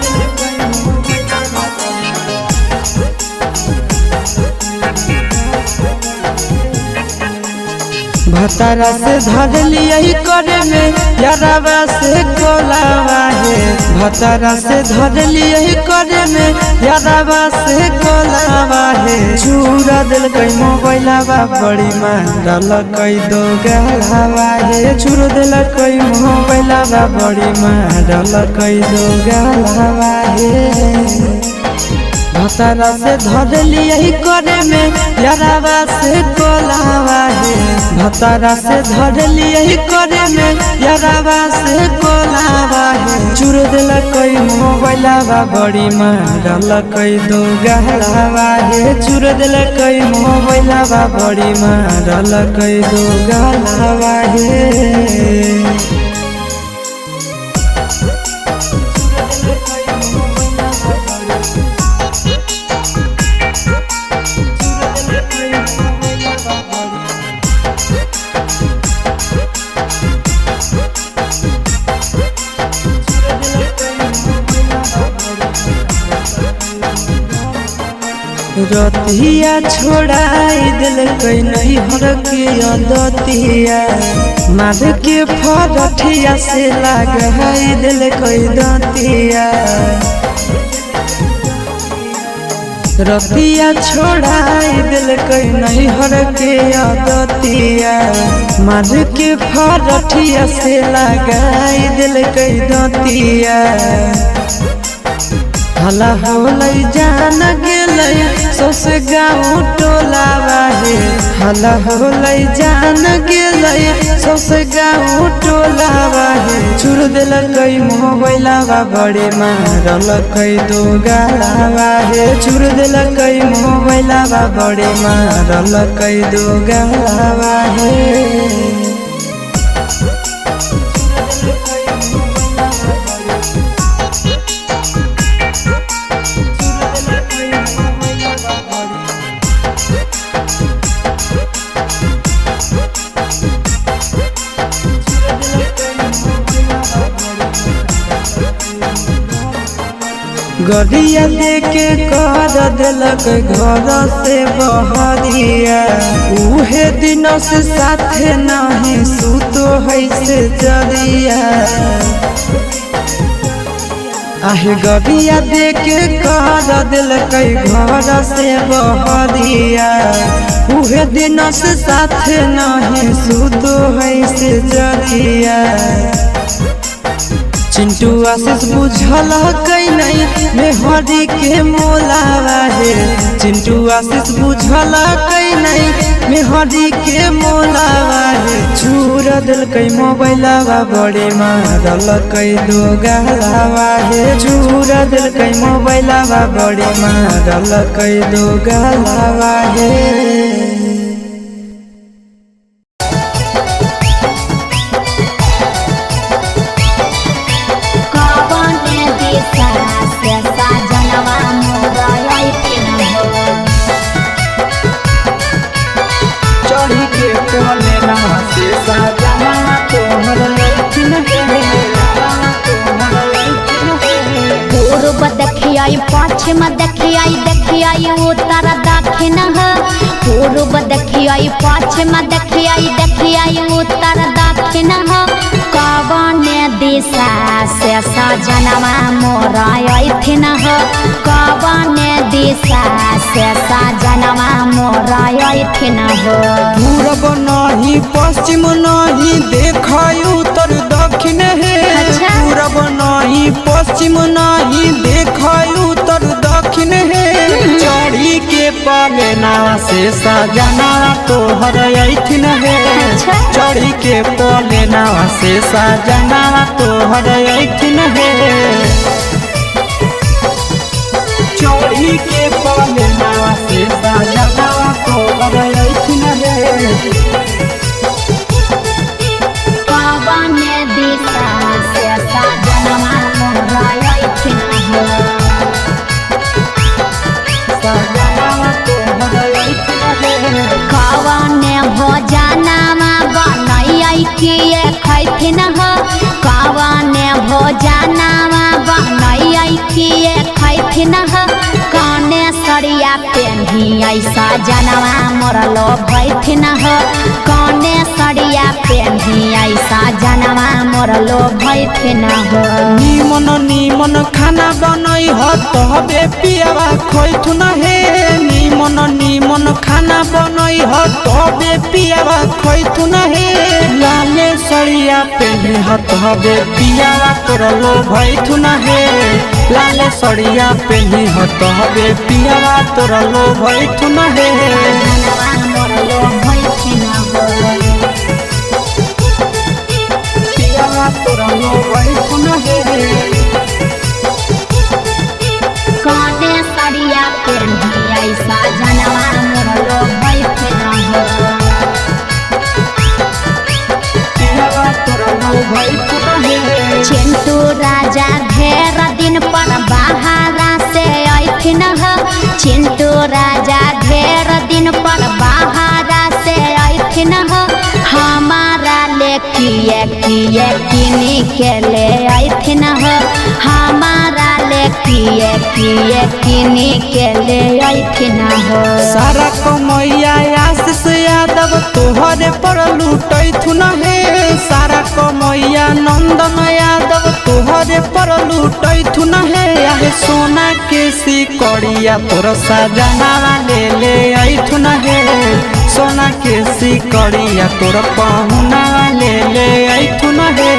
भतारा से धर लिया करे में यारावा से कोलावा है। भतारा से धर लिया करे में यारावा से कोलावा है। चूरा दिल कई मोबाइलावा बड़ी मारल कई दो गलावा है। चूर दिल कई मोबाइलावा बड़ी मारल कई दो गलावा है। भतारा से धर लिया करे में यारावा से कोलावा है। भतारा से धर लिया करे में यारावा से कोलावा है। चूर दिल कई मोबाइलावा बड़ी मारल कई दो गलावा है। चूर दिल कई मोबाइलावा बड़ी मारल कई दो गलावा है। रतिया छोड़ाई दिल कई नहीं हर के अदतिया मार के फरठिया से लगाई दिल कई दतिया। रतिया छोड़ाई दिल कई नहीं हर के अदतिया मार के फरठिया से लगाई दिल कई दतिया। हला होलै जान गेलै सौस गाँव टोलावा है। हला होलै जान गेलै सौस गाँव टोलावा है। चूर दिल कई मोबाइलावा बड़े मारल कई दो गलावा है। चूर दिल कई मोबाइलावा बड़े मारल कई दो गलावा है। गरिया देके कर दिलक घर से बहरिया उहे दिन से साथे नहीं सुतो है से जरिया। आहे गरिया देके कर दिलक घर से बहरिया उहे दिन से साथे नहीं सुतो है से जरिया। चिंटू आशीष बुझल कई नहीं मेहरी के मोलावा है। चिंटू आशीष बुझल कई नहीं मेहरी के मोलावा है। चूर दिल कई मोबाइलावा बड़े मारल कई दो गलावा है। चूर दिल कई मोबाइलावा बड़े मारल कई दो गलावा है। पश्चिम देखियाई उत्तर दक्षिण पूर्व देखियाई पश्चिम देखियाई उत्तर दक्षिण कवन दिशा से सजनवा मोर अइथिन कवन दिशा से सजनवा मोर अइथिन पूर्व नहीं पश्चिम नहीं देखाई उत्तर दक्षिण है। पूर्व नहीं पश्चिम नहीं देखाई उत्तर दक्षिण है। चढ़ी के पलेना से सजना तोहर अइथिन है। चढ़ी के पलेना से सजना तोहर अइथिन है। चढ़ी के पलेना से सजना तोहर अइथिन है। कवन दिशा से सजनवा मोर अइथिन कवन भोजनमा बनैयै किए खैथिन कवन भोजनमा बनैयै किए खैथिन कने सरिया पेन्हियै सजनवा मोर लोभैथिन कने मोरलो भई फेना हो निमन निमन खाना बनई हो तबे पियावा खोइथु न हे निमन निमन खाना बनई हो तबे पियावा खोइथु न हे लाले सड़िया पेले हो तबे पियावा तोरलो भइथु न हे लाले सड़िया पेली हो तबे पियावा तोरलो भइथु न हे मोरलो भई फेना हो पियावा तोरलो भइथु न हे काने सड़िया पेली ऐसा जनवा मोरलो भई फेना हो पियावा तोरलो भइथु न हे चिंटू राजा ढेर दिन पर बाहरा से अइथिन ह चिंटू राजा ढेर दिन पर बाहरा से अइथिन ह हमारा ले किए किए किनी के ले अइथिन ह हमारा ले किए किए किनी के ले अइथिन ह सारा कमैया आशीष यादव तोहरे पर लूटैथु न हे सारा कमैया नंदन यादव तोहरे पर लूटैथु न हे आहे सोना के सिकड़िया तोर सजनावा ले अइथु न हे सोना के सिकड़िया तोर पहुनावा ले अइथु न हे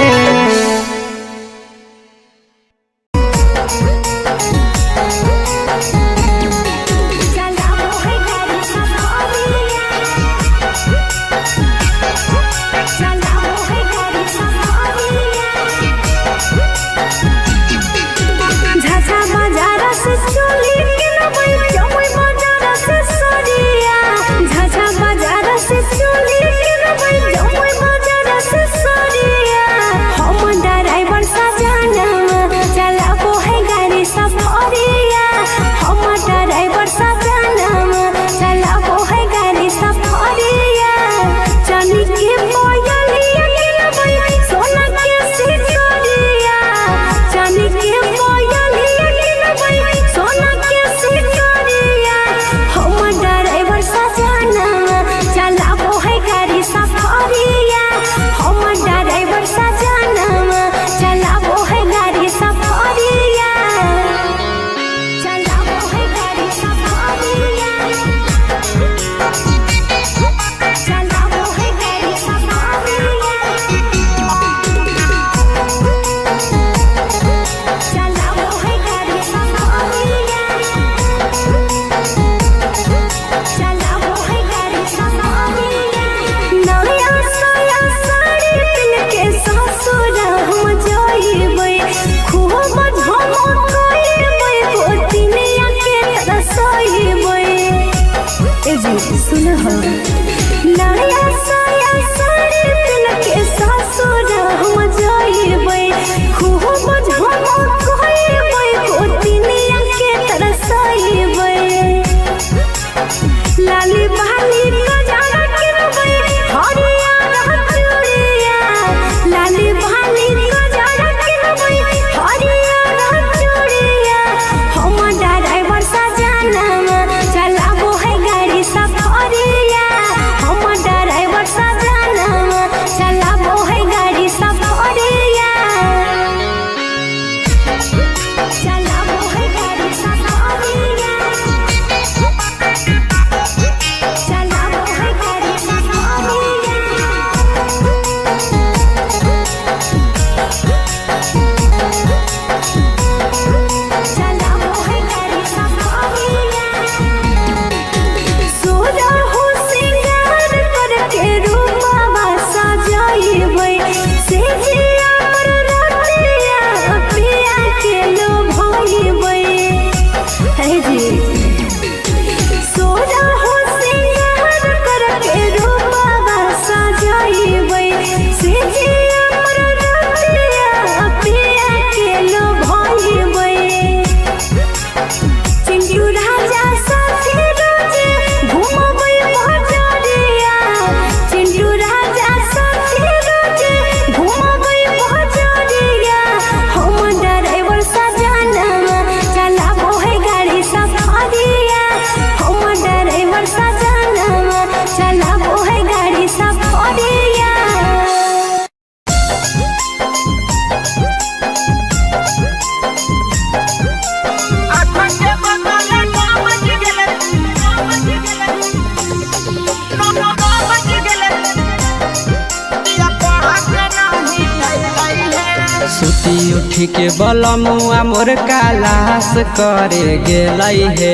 सुती उठी के बलमुआ मोर कालास करे गेलै हे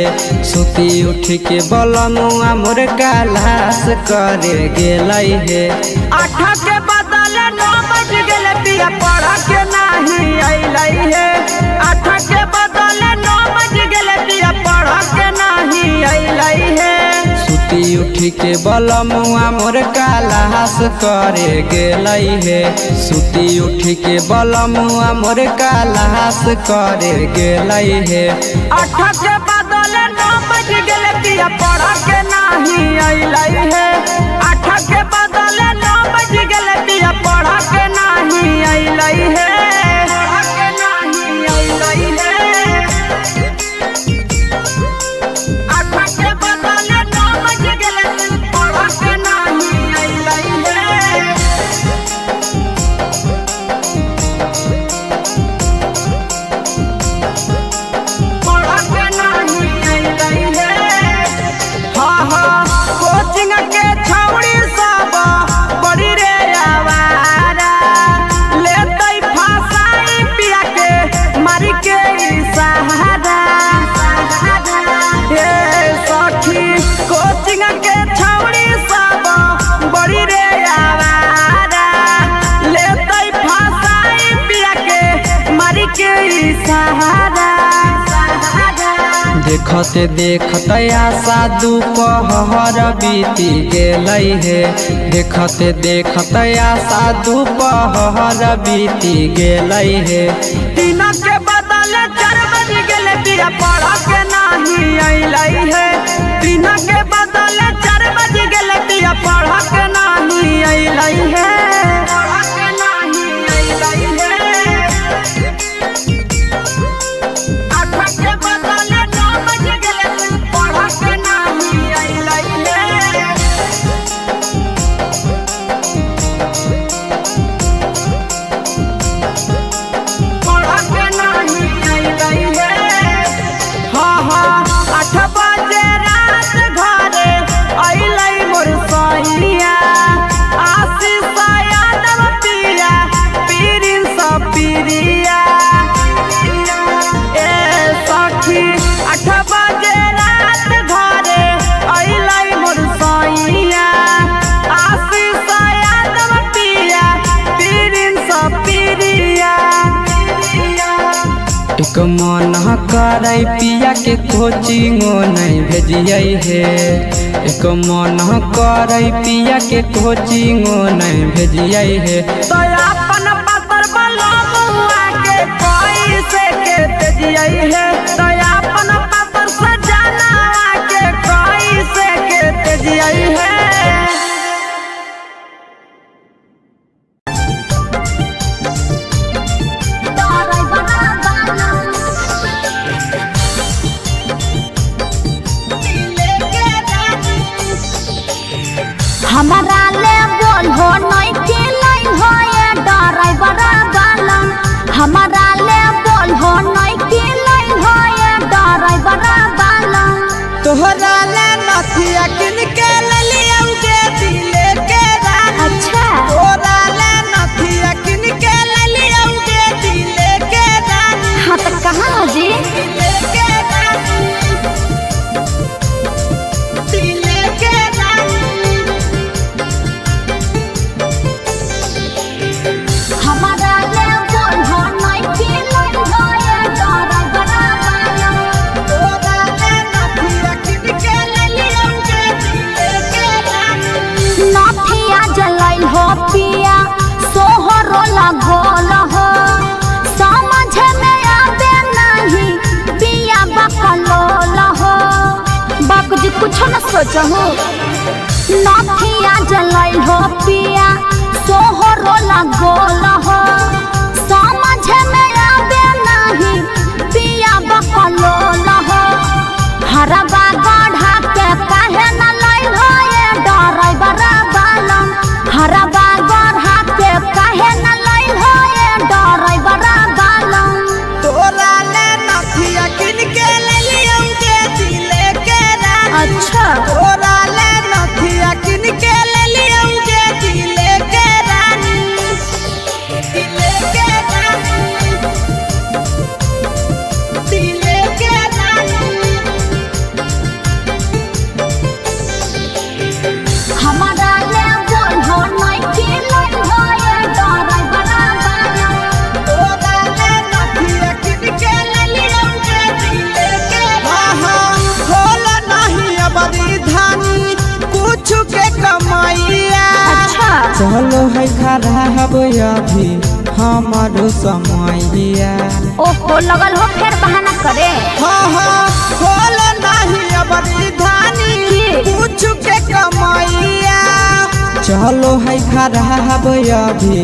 सुती उठी के बलमुआ मोर कालास करे गेलै हे 8 के बदले 9 बज गेले पिया पढ़ के नहीं अइलै हे 8 के बदले 9 बज गेले पिया पढ़ के नहीं अइलै हे सुती उठी के बलमुआ मोर कालास करे गेलै हे सुती उठी के बलमुआ मोर कालास करे गेलै हे 8 के बदले 9 बज गेले पिया पढ़ के नहीं अइलै हे 8 के बदले 9 बज गेले पिया पढ़ के नहीं अइलै हे पढ़ के नहीं अइलै हे 8 के बदले 9 बज गेले पढ़ के नहीं अइलै हे कोचिंग के छौड़ी सब बड़ी रे आवारा लेतै फसाई पिया के मारी के सहारा हे सखी कोचिंग के छौड़ी सब बड़ी रे आवारा लेतै फसाई पिया के मारी के सहारा देखते देखते आशा दोपहर बीती गेलै हे देखते देखते आशा दोपहर बीती गेलै हे 3 के बदले 4 बज गेले पिया पढ़ के नहीं अइलै हे 3 के बदले 4 बज गेले पिया पढ़ के नहीं अइलै हे पढ़ के नहीं अइलै हे 8 के बदले 9 बज गेले पढ़ के नहीं अइलै हे पढ़ के नहीं अइलै हे 8 बजे रात घरे अइलै मोर सैया आशीष यादव पिया पीरिन सब पिरिया ए सखी 8 बजे रात घरे अइलै मोर सैया आशीष यादव पिया पीरिन सब पिरिया एक मन करे पिया के कोचिंगो नहीं भेजिए हे एक मन करे पिया के कोचिंगो नहीं भेजिए हे तो अपन पतर बलमुआ के कैसे के तेजियै हे तो अपन पतर सजाना के कैसे के तेजियै हे हमारा ले बोल हो नहीं के लाई हो ये ड्राइवर बालम हमारा ले बोल हो नहीं के लाई हो ये ड्राइवर बालम तोहरा ले नथिया किन के लिया उगे दिले के रानी अच्छा तोहरा ले नथिया किन के लिया उगे दिले के रानी हाँ तो कहाँ जी दिले के रानी दिले के रानी हमारा ले बोल हो नहीं के लाई हो ये ड्राइवर बालम तोहरा ले नथिया किन के लिया उगे दिले के रानी नथिया जलाई हो पिया सोहरो लगोल हो समझ में आवे नहीं पिया बकलोल हो बाप जी कुछ न सोचो नथिया जलाई हो पिया सोहरो लगोल हो समझ में आवे नहीं पिया बकलोल हो हरबा गढ़ा के काहे न लाई हो ये ड्राइवर बालम हरबा गढ़ा के काहे न लाई हो ये ड्राइवर बालम तोहरा ले नथिया किन के लिया उगे दिले के रानी अच्छा तोहरा ले नथिया किन के लिया उगे दिले के रानी दिले के रानी अभी हमारो समैया। ओहो लगल हो फिर बहाना करे। हाँ हाँ खोल नहीं अबरी धानी पूछ के कमैया। चलो है खराब अभी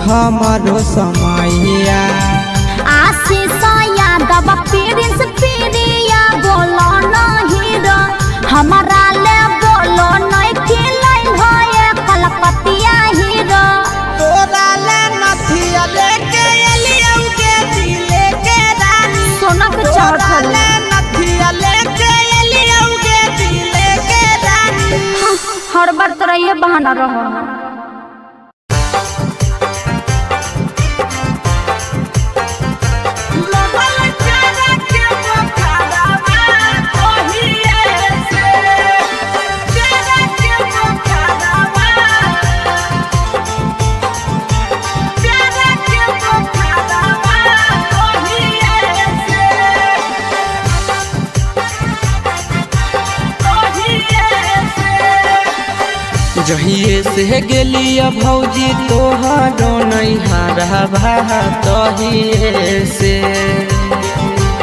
हमारो समैया। आशीष यादव प्रिंस प्रिया बोलो नहीं रो हमारा ले बोलो नहीं खिलाई होए कलकतिया हीरो। तोरा ले नथिया लेके एलियौ के दिले के रानी। सोना के तोरा चढ़ल ले नथिया लेके एलियौ के दिले के रानी। हर बार तरह ये बहाना रहो। जहिए से गेलिया भौजी तोहरो नहीं हारबा तहिए से।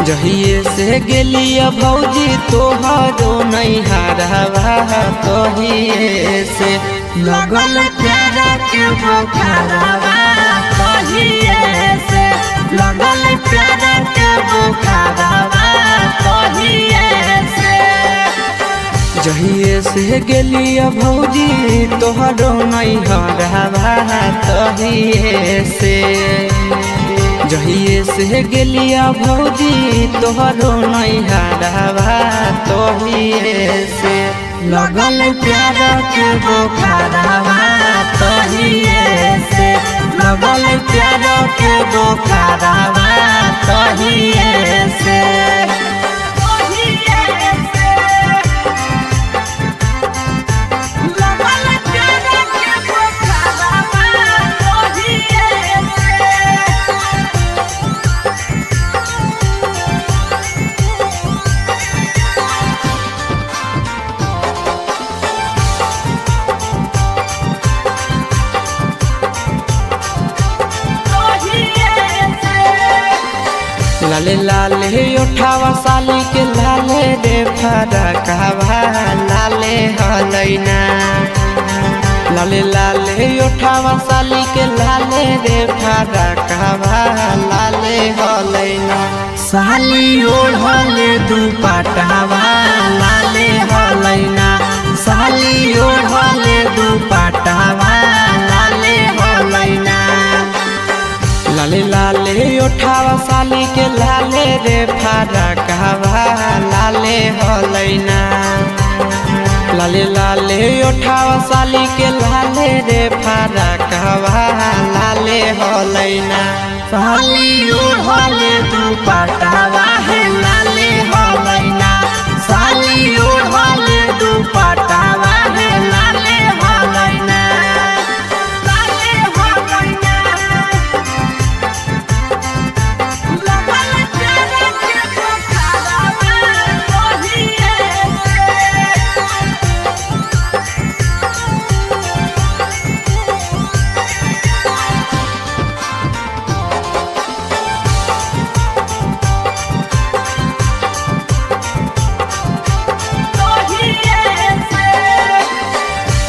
जहिए से गेलिया भौजी तोहरो नहीं हारबा तहिए से। लगल प्यारा के बुखारवा तहिए से। लगल प्यारा के बुखारवा तहिए से। जहिए से गेलिया भौजी तोहरो नहीं हरबा तहिए से। जहिए से गेलिया भौजी तोहरो नहीं हरबा तहिए से। लगल प्यार के बुखारवा तहिए से। लगल प्यार के बुखारवा तहिए से। लाले लाले उठावा साली के लाले रे फरकवा लाले हलैना। लाले लाले उठावा साली के लाले रे फरकवा लाले हलैना। साली ओढ़ले दुपट्टावा लाले हलैना। साली ओढ़ले दुपट्टावा लाले हलैना। लाले लाले उठावा साली के लाले रे फरकवा लाले हलैना। लाले लाले उठावा साली के लाले रे फरकवा लाले हलैना। साली ओढ़ले दुपट्टावा है लाले हलैना। साली ओढ़ले दुपट्टावा है लाले हलैना।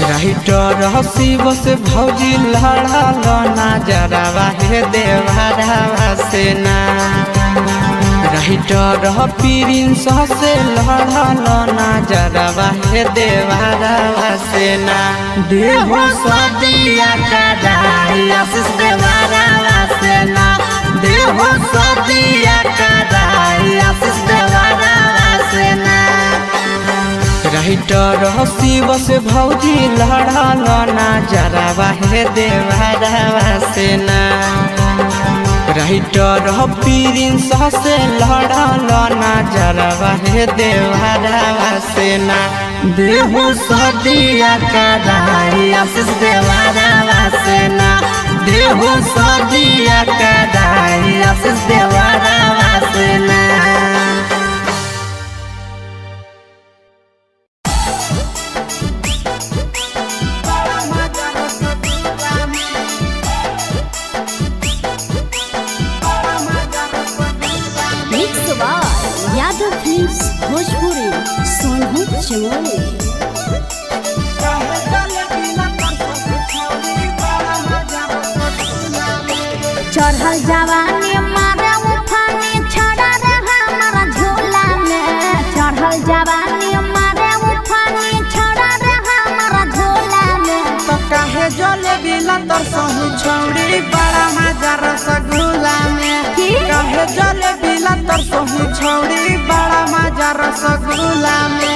राइटर हसीब से भौजी लड़ल नजरवा हे देवरवा से ना। राइटर प्रिंस से लड़ल नजरवा हे देवरवा से ना। देहो सदिया कदाई आशीष देवरवा से ना। देहो सदिया कदाई आशीष देवरवा से ना। राइटर हसीब से भौजी लड़ल नजरवा हे देवरवा से ना। राइटर प्रिंस से लड़ल नजरवा हे देवरवा से ना। देहो सदिया कदाई आशीष देवरवा से ना। देहो सदिया कदाई आशीष देवरवा से ना। चमोली। काहे जलेबी लतर सही छौड़ी बड़ा मजा रसगुल्ला में। चढ़ल जवानी मारे उफानी छड़ा रे हमारा झोला में। चढ़ल जवानी मारे उफानी छड़ा रे हमारा झोला में। तो काहे जलेबी लतर सही छौड़ी बड़ा मजा रसगुल्ला में। की? काहे जलेबी लतर सही छौड़ी बड़ा मजा रसगुल्ला में।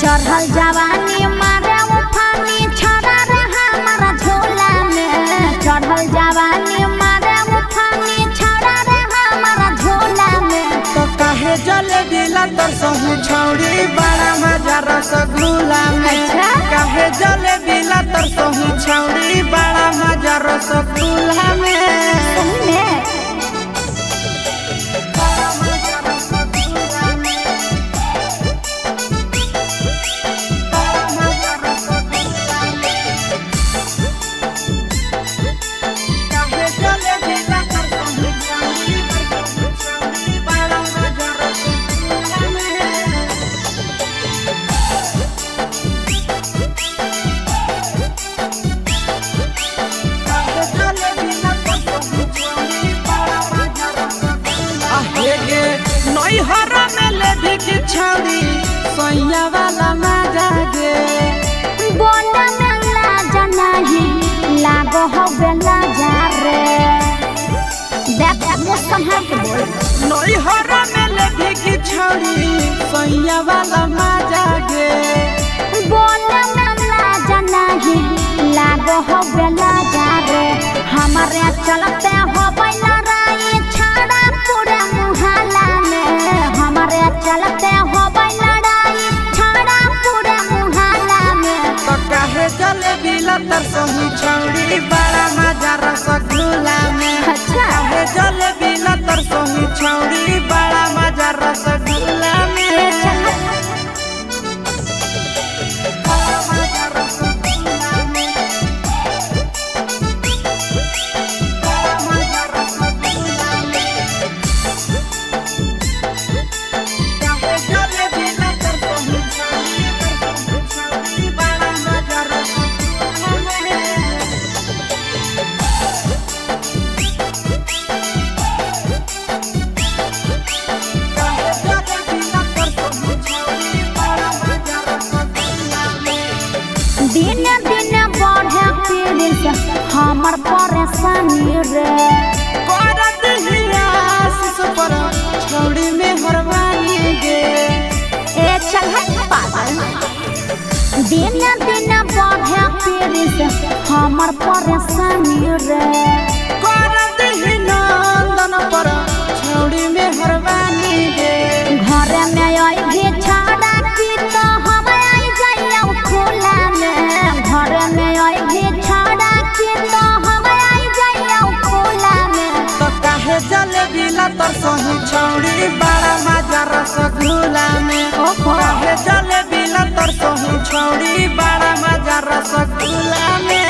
चढ़ल जवानी मारे उफानी छड़ा रे हमारा झोला में। चढ़ल जवानी मारे उफानी छड़ा रे हमारा झोला में। तो काहे जलेबी लतर सही छौड़ी बड़ा मजा रसगुल्ला में। अच्छा? काहे जलेबी लतर सही छौड़ी बड़ा मजा रसगुल्ला में। सही में बड़ा मजा रसगुल्ला में। बड़ा मजा रसगुल्ला में। काहे जलेबी लतर सही छौड़ी बड़ा मजा रसगुल्ला में। नैहरा में लेभी की छौड़ी सैया वाला मजा गे। बोला में लाजा नहीं लागो हो बेला जा रे। देख मुँह संभाल के बोल। नैहरा में लेभी की छौड़ी सैया वाला मजा गे। बोला में लाजा नहीं लागो हो बेला जा रे। हमारे चलते हो बैला राई छाड़ा पूरे मुहल्ला में। हमारे चलते हो बैला राई छाड़ा पूरे मुहल्ला में। तो काहे जलेबी लतर सही छौड़ी बड़ा मजा रसगुल्ला में। अच्छा। काहे जलेबी लतर सही छौड़ी बड़ा मजा रसगुल्ला में। बड़ा मजा रसगुल्ला में। बड़ा मजा रसगुल्ला में। काहे जलेबी लतर सही छौड़ी बड़ा मजा रसगुल्ला में। दिन दिन बढ़े पीड़ित हमर परेशानी रे। करत हिया आशीष पर छौड़ी में हरवानी गे। ए चल हट पागल। दिन दिन बढ़े पीड़ित हमर परेशानी रे। करत ही नंदन पर छौड़ी में हरवानी गे। घर में आई भी छाड़ा की तो हम आई जाइया खुला में। घर में आई भी छाड़ा की तो हम आई जाइया खुला में। तो काहे जलेबी लतर सही छौड़ी बड़ा मजा रसगुल्ला में। काहे जलेबी लतर सही छौड़ी बड़ा मजा रसगुल्ला में।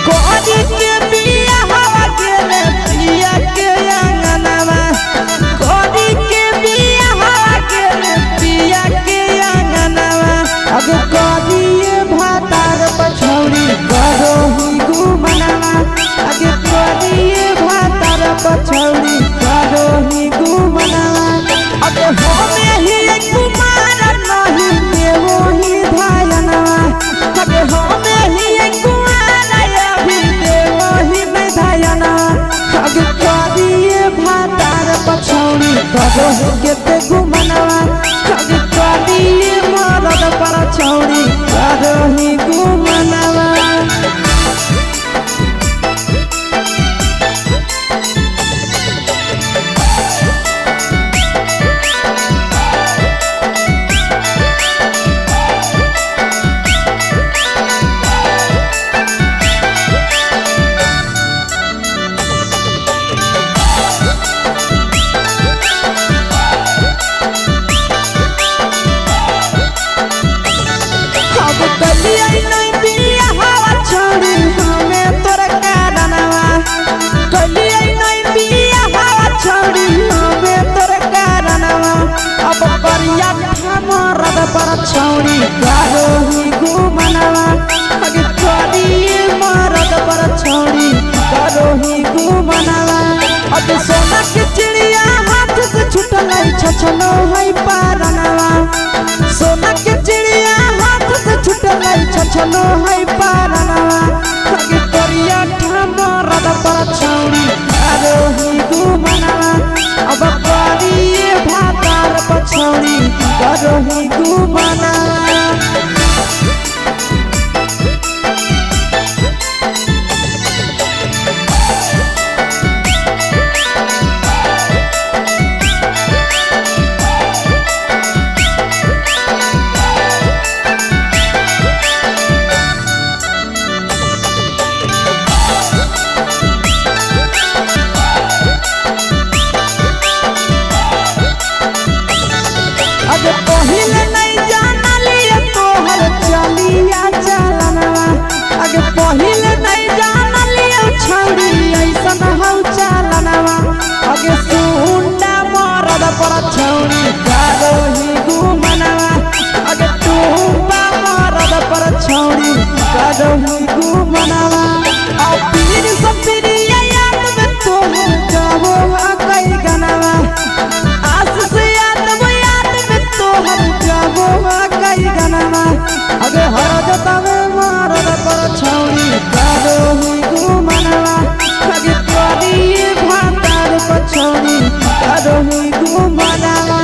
कोरी के बिया हवा गेले पिया के अंगनवा। कोरी के बिया पर छौड़ी करोही घुमनवा अगे करिए मरद पर छौड़ी करोही घुमनवा अगे सोना के चिड़िया हाथ से छूटल छछनो है पारनवा सोना के चिड़िया हाथ से छूटल छछनो है पारनवा अगे करिया मरद पर छौड़ी करोही घुमनवा अब करिए भातार पछौड़ी करोही घुमनवा पहिले नहीं जानलिए तोहर चलिया चलनवा अगे पहिले नहीं जानलिए छौड़ी ऐसन हौ चलनवा अगे सुंडा मरद पर छौड़ी करोही घुमनवा अगे टूपा मरद पर छौड़ी करोही घुमनवा आ पीर सब पीरिया याद में तोहर जाबो कई गनवा आस से कई गनवा अगे हर जतावे मरद पर छौड़ी करोही घुमनवा अगे करिए भातार पर छौड़ी करोही घुमनवा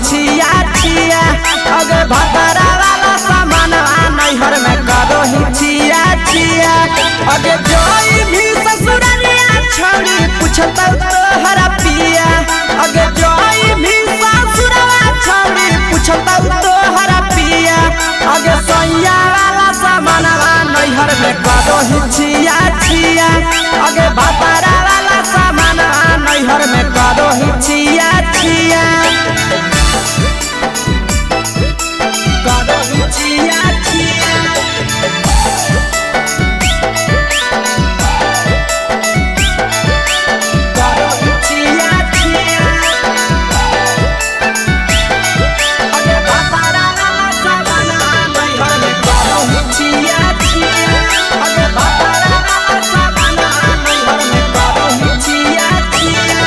छिया छिया अगे भतरा वाला सामान नैहर में करोही छिया छिया अगे जोई भी ससुररिया छौड़ी पूछता तोहरा पिया अगे जोई भी ससुरवा छौड़ी पूछता तोहरा पिया अगे सैया वाला सामान नैहर में करोही छिया छिया अगे भतरा वाला सामान नैहर में करोही छिया छिया छिया छिया करोही छिया छिया अगे भतरा वाला सामान नैहर में करोही छिया छिया अगे भतरा वाला सामान नैहर में करोही छिया छिया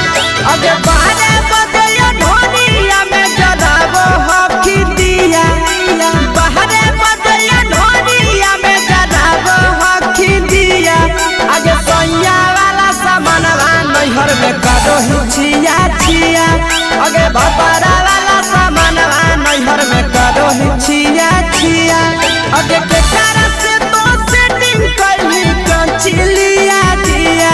अगे बारे बदलियो ढोनिया में जलावो हकी दिया बाहरे बदलियो ढोनिया में जलावो हकी दिया आगे सैया वाला सामान नैहर में करोही छिया छिया आगे भतरा वाला सामान नैहर में करोही छिया छिया आगे के कारण से तो सेटिंग करली कंचिलिया दिया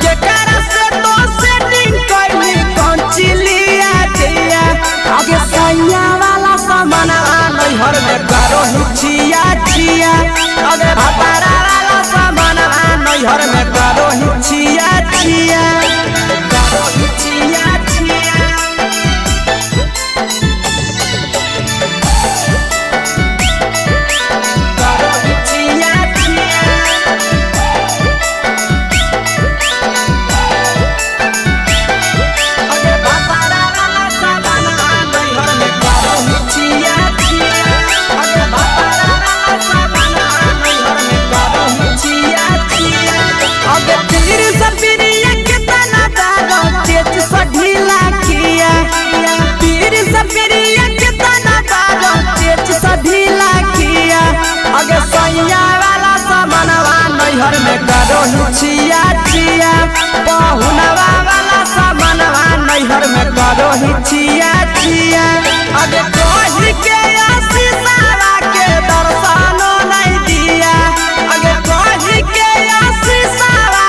के कारण से तो सेटिंग करली कंचिलिया दिया आगे सैया वाला सामान नैहर में करोही छिया छिया अगे भतरा वाला सामान नैहर में करोही छिया छिया करोही छिया छिया करोही छिया छिया अगे भतरा वाला सामान नैहर में करोही छिया छिया अगे भतरा वाला सामान नैहर में करोही छिया छिया अगे तीर सब पिरिया कितना दारो तेज से ढीला किया तीर सब पिरिया कितना दारो तेज से ढीला किया अगे सैया वाला सामान नैहर में करोही छिया छिया पहुनवा वाला सामान नैहर में करोही छिया छिया अगे कही के आशीषवा के दर्शनो नहीं दिया अगे कही के आशीषवा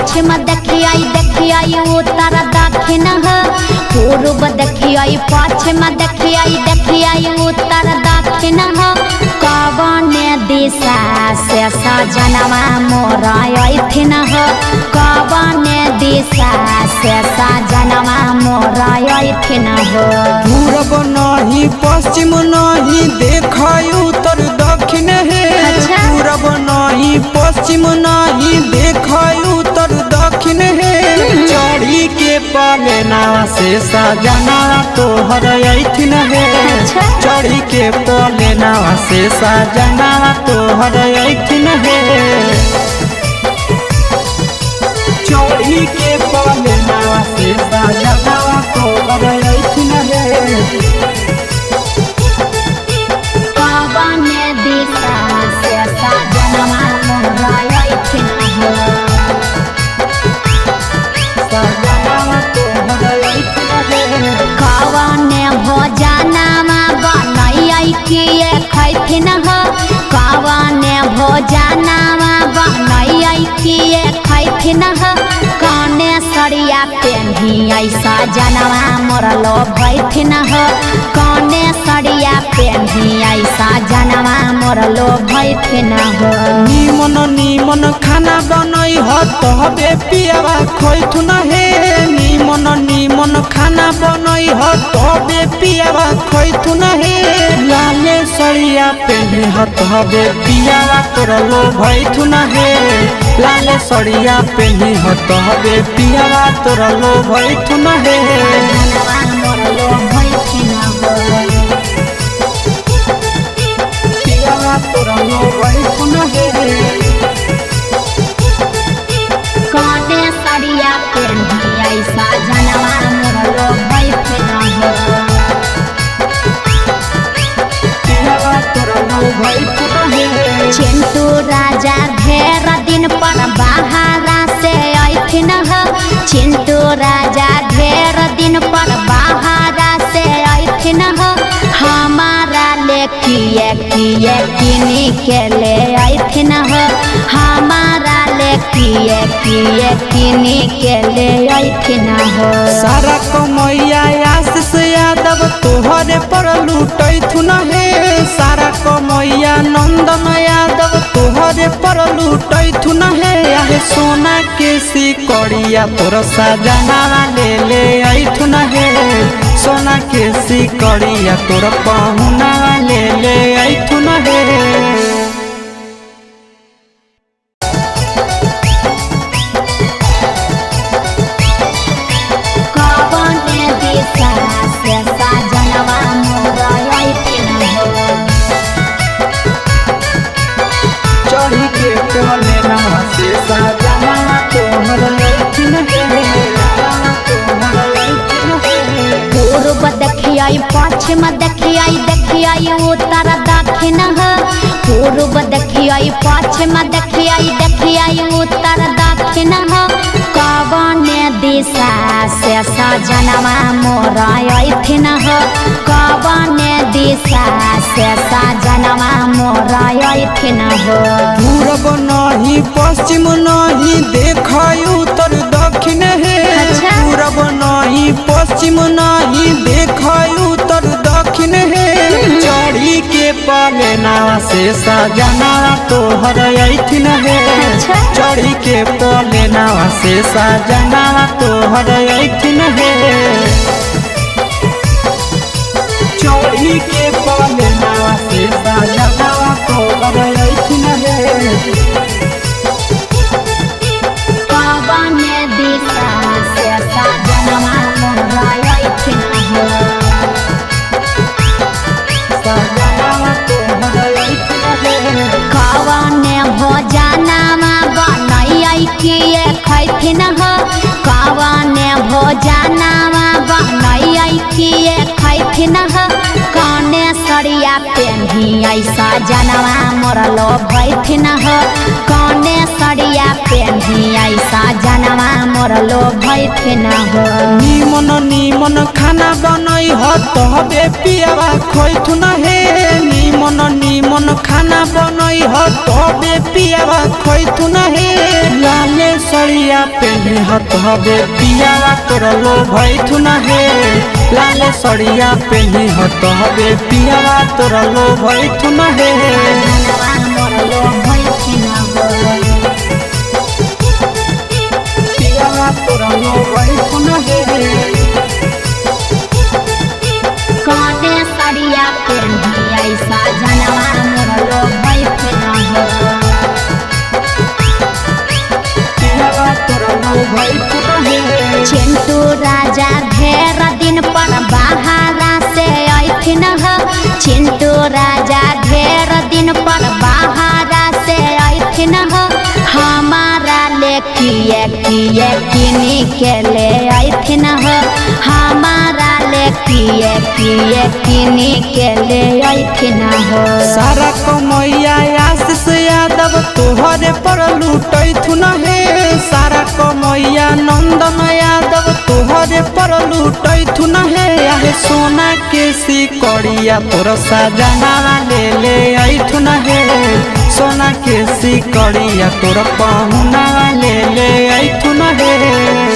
पश्चिम देखियाई उत्तर दक्षिण हो पूर्व देखियाई पश्चिम देखियाई उत्तर दक्षिण हो कवन दिशा से सजनवा मोरा अइथिन हो कवन दिशा से सजनवा मोरा अइथिन हो पूरब नहीं पश्चिम नहीं देखाई उत्तर दक्षिण है अच्छा। पूरब नहीं पश्चिम नहीं देखाई उत्तर दक्षिण है चढ़ी के पलेना से सजना तोहर अइथिन है अच्छा। चढ़ी के पलेना से सजना तोहर अइथिन है चढ़ी के पलेना से सजना तोहर अइथिन है कवन दिशा से सजनवा मोरा अइथिन हो कवन भोजनमा बनैयै किए खैथिन हो कवन भोजनमा बनैयै किए खैथिन हो कने सरिया पेन्हियै सजनवा मोरा लोभैथिन हो कने सरिया पेन्हियै सजनवा मोरा लोभैथिन हो निमन निमन खाना बनई ह तबे पियावा खैथुन हे निमन निमन खाना बनई ह तबे पियावा खैथुन हे लाले सरिया पेन्हे ह तबे पियावा तोर लोभैथुन हे लाले सरिया पेन्हे ह तबे पियावा तोर लोभैथुन हे सजनवा मोरा लोभैथिन हो पियावा तोर लोभैथुन हे कने सरिया पेन्हियै सजनवा मोरा लोभैथिन हो पियावा तोर लोभैथुन हे चिंटू राजा ढेर दिन पर बाहरा से अइथिन हो चिंटू राजा ढेर दिन पर बाहरा से अइथिन हो हमारा ले किए किनी के ले अइथिन हो हमारा ले किए किनी के ले अइथिन हो सारा कमैया आशीष यादव तोहरे पर लूटैथुन हे सारा कमैया नंदन यादव तोहरे पर लूटैथुन हे आहे सोना के सिकड़िया तोर सजना ले अइथुन हे सोना के सिकड़िया तोर पहुना ले अइथुन हे कवन दिशा से सजनवा मोरा अइथिन हो चढ़ी के पलेना से सजना तोहर अइथिन हे पूर्व देखियाई पश्चिम देखियाई उत्तर दक्षिण हो पूर्व देखियाई पश्चिम देखियाई उत्तर दक्षिण हो कवन दिशा से सजनवा मोरा अइथिन हो कवन दिशा से सजनवा मोरा अइथिन हो पूरब नहीं पश्चिम नहीं देखाई उत्तर दक्षिण है अच्छा। पूरब नहीं पश्चिम नहीं देखाई उत्तर दक्षिण है चढ़ी के पलेना से सजना तोहर अइथिन है अच्छा। चढ़ी के पलेना से सजना तोहर अइथिन है चढ़ी के पलेना से सजना तोहर अइथिन है कवन दिशा से सजनवा मोरा अइथिन हो कवन भोजनमा बनैयै किए खैथिन हो कवन भोजनमा बनैयै किए खैथिन हो कने सरिया पेन्हियै सजनवा मोरा लोभैथिन हो कने सरिया पेन्हियै सजनवा मोरा लोभैथिन हो निमन निमन खाना बनई ह तबे पियावा खैथुन हे निमन निमन खाना बनई ह तबे पियावा खैथुन हे लाले सरिया पेनी हत हबे पियावा तोरा लो भइथु न हे लाले सड़िया पेनी हत हबे पियावा तोरा लो भइथु न हे जनवा मोर लो भइथि न हो पियावा तोरा लो भइथु न हे कने सड़िया पेनी ऐसा जनवा मोर लो भइथि न हो पियावा तोरा लो भइथु न हे चिंटू राजा ढेर दिन पर बाहरा से अइथिन ह चिंटू राजा ढेर दिन पर बाहरा से अइथिन ह हमारा ले किए किए किनी के ले अइथिन ह हमारा ले किए किए किनी के ले अइथिन ह सारा कमैया आशीष यादव तोहरे पर लूटैथु न हे सारा कमैया नंदन यादव तोहरे पर लूटैथु न हे आहे सोना के सिकड़िया तोर सजनावा ले अइथु न हे सोना के सिकड़िया तोर पहुना ले अइथु न हे।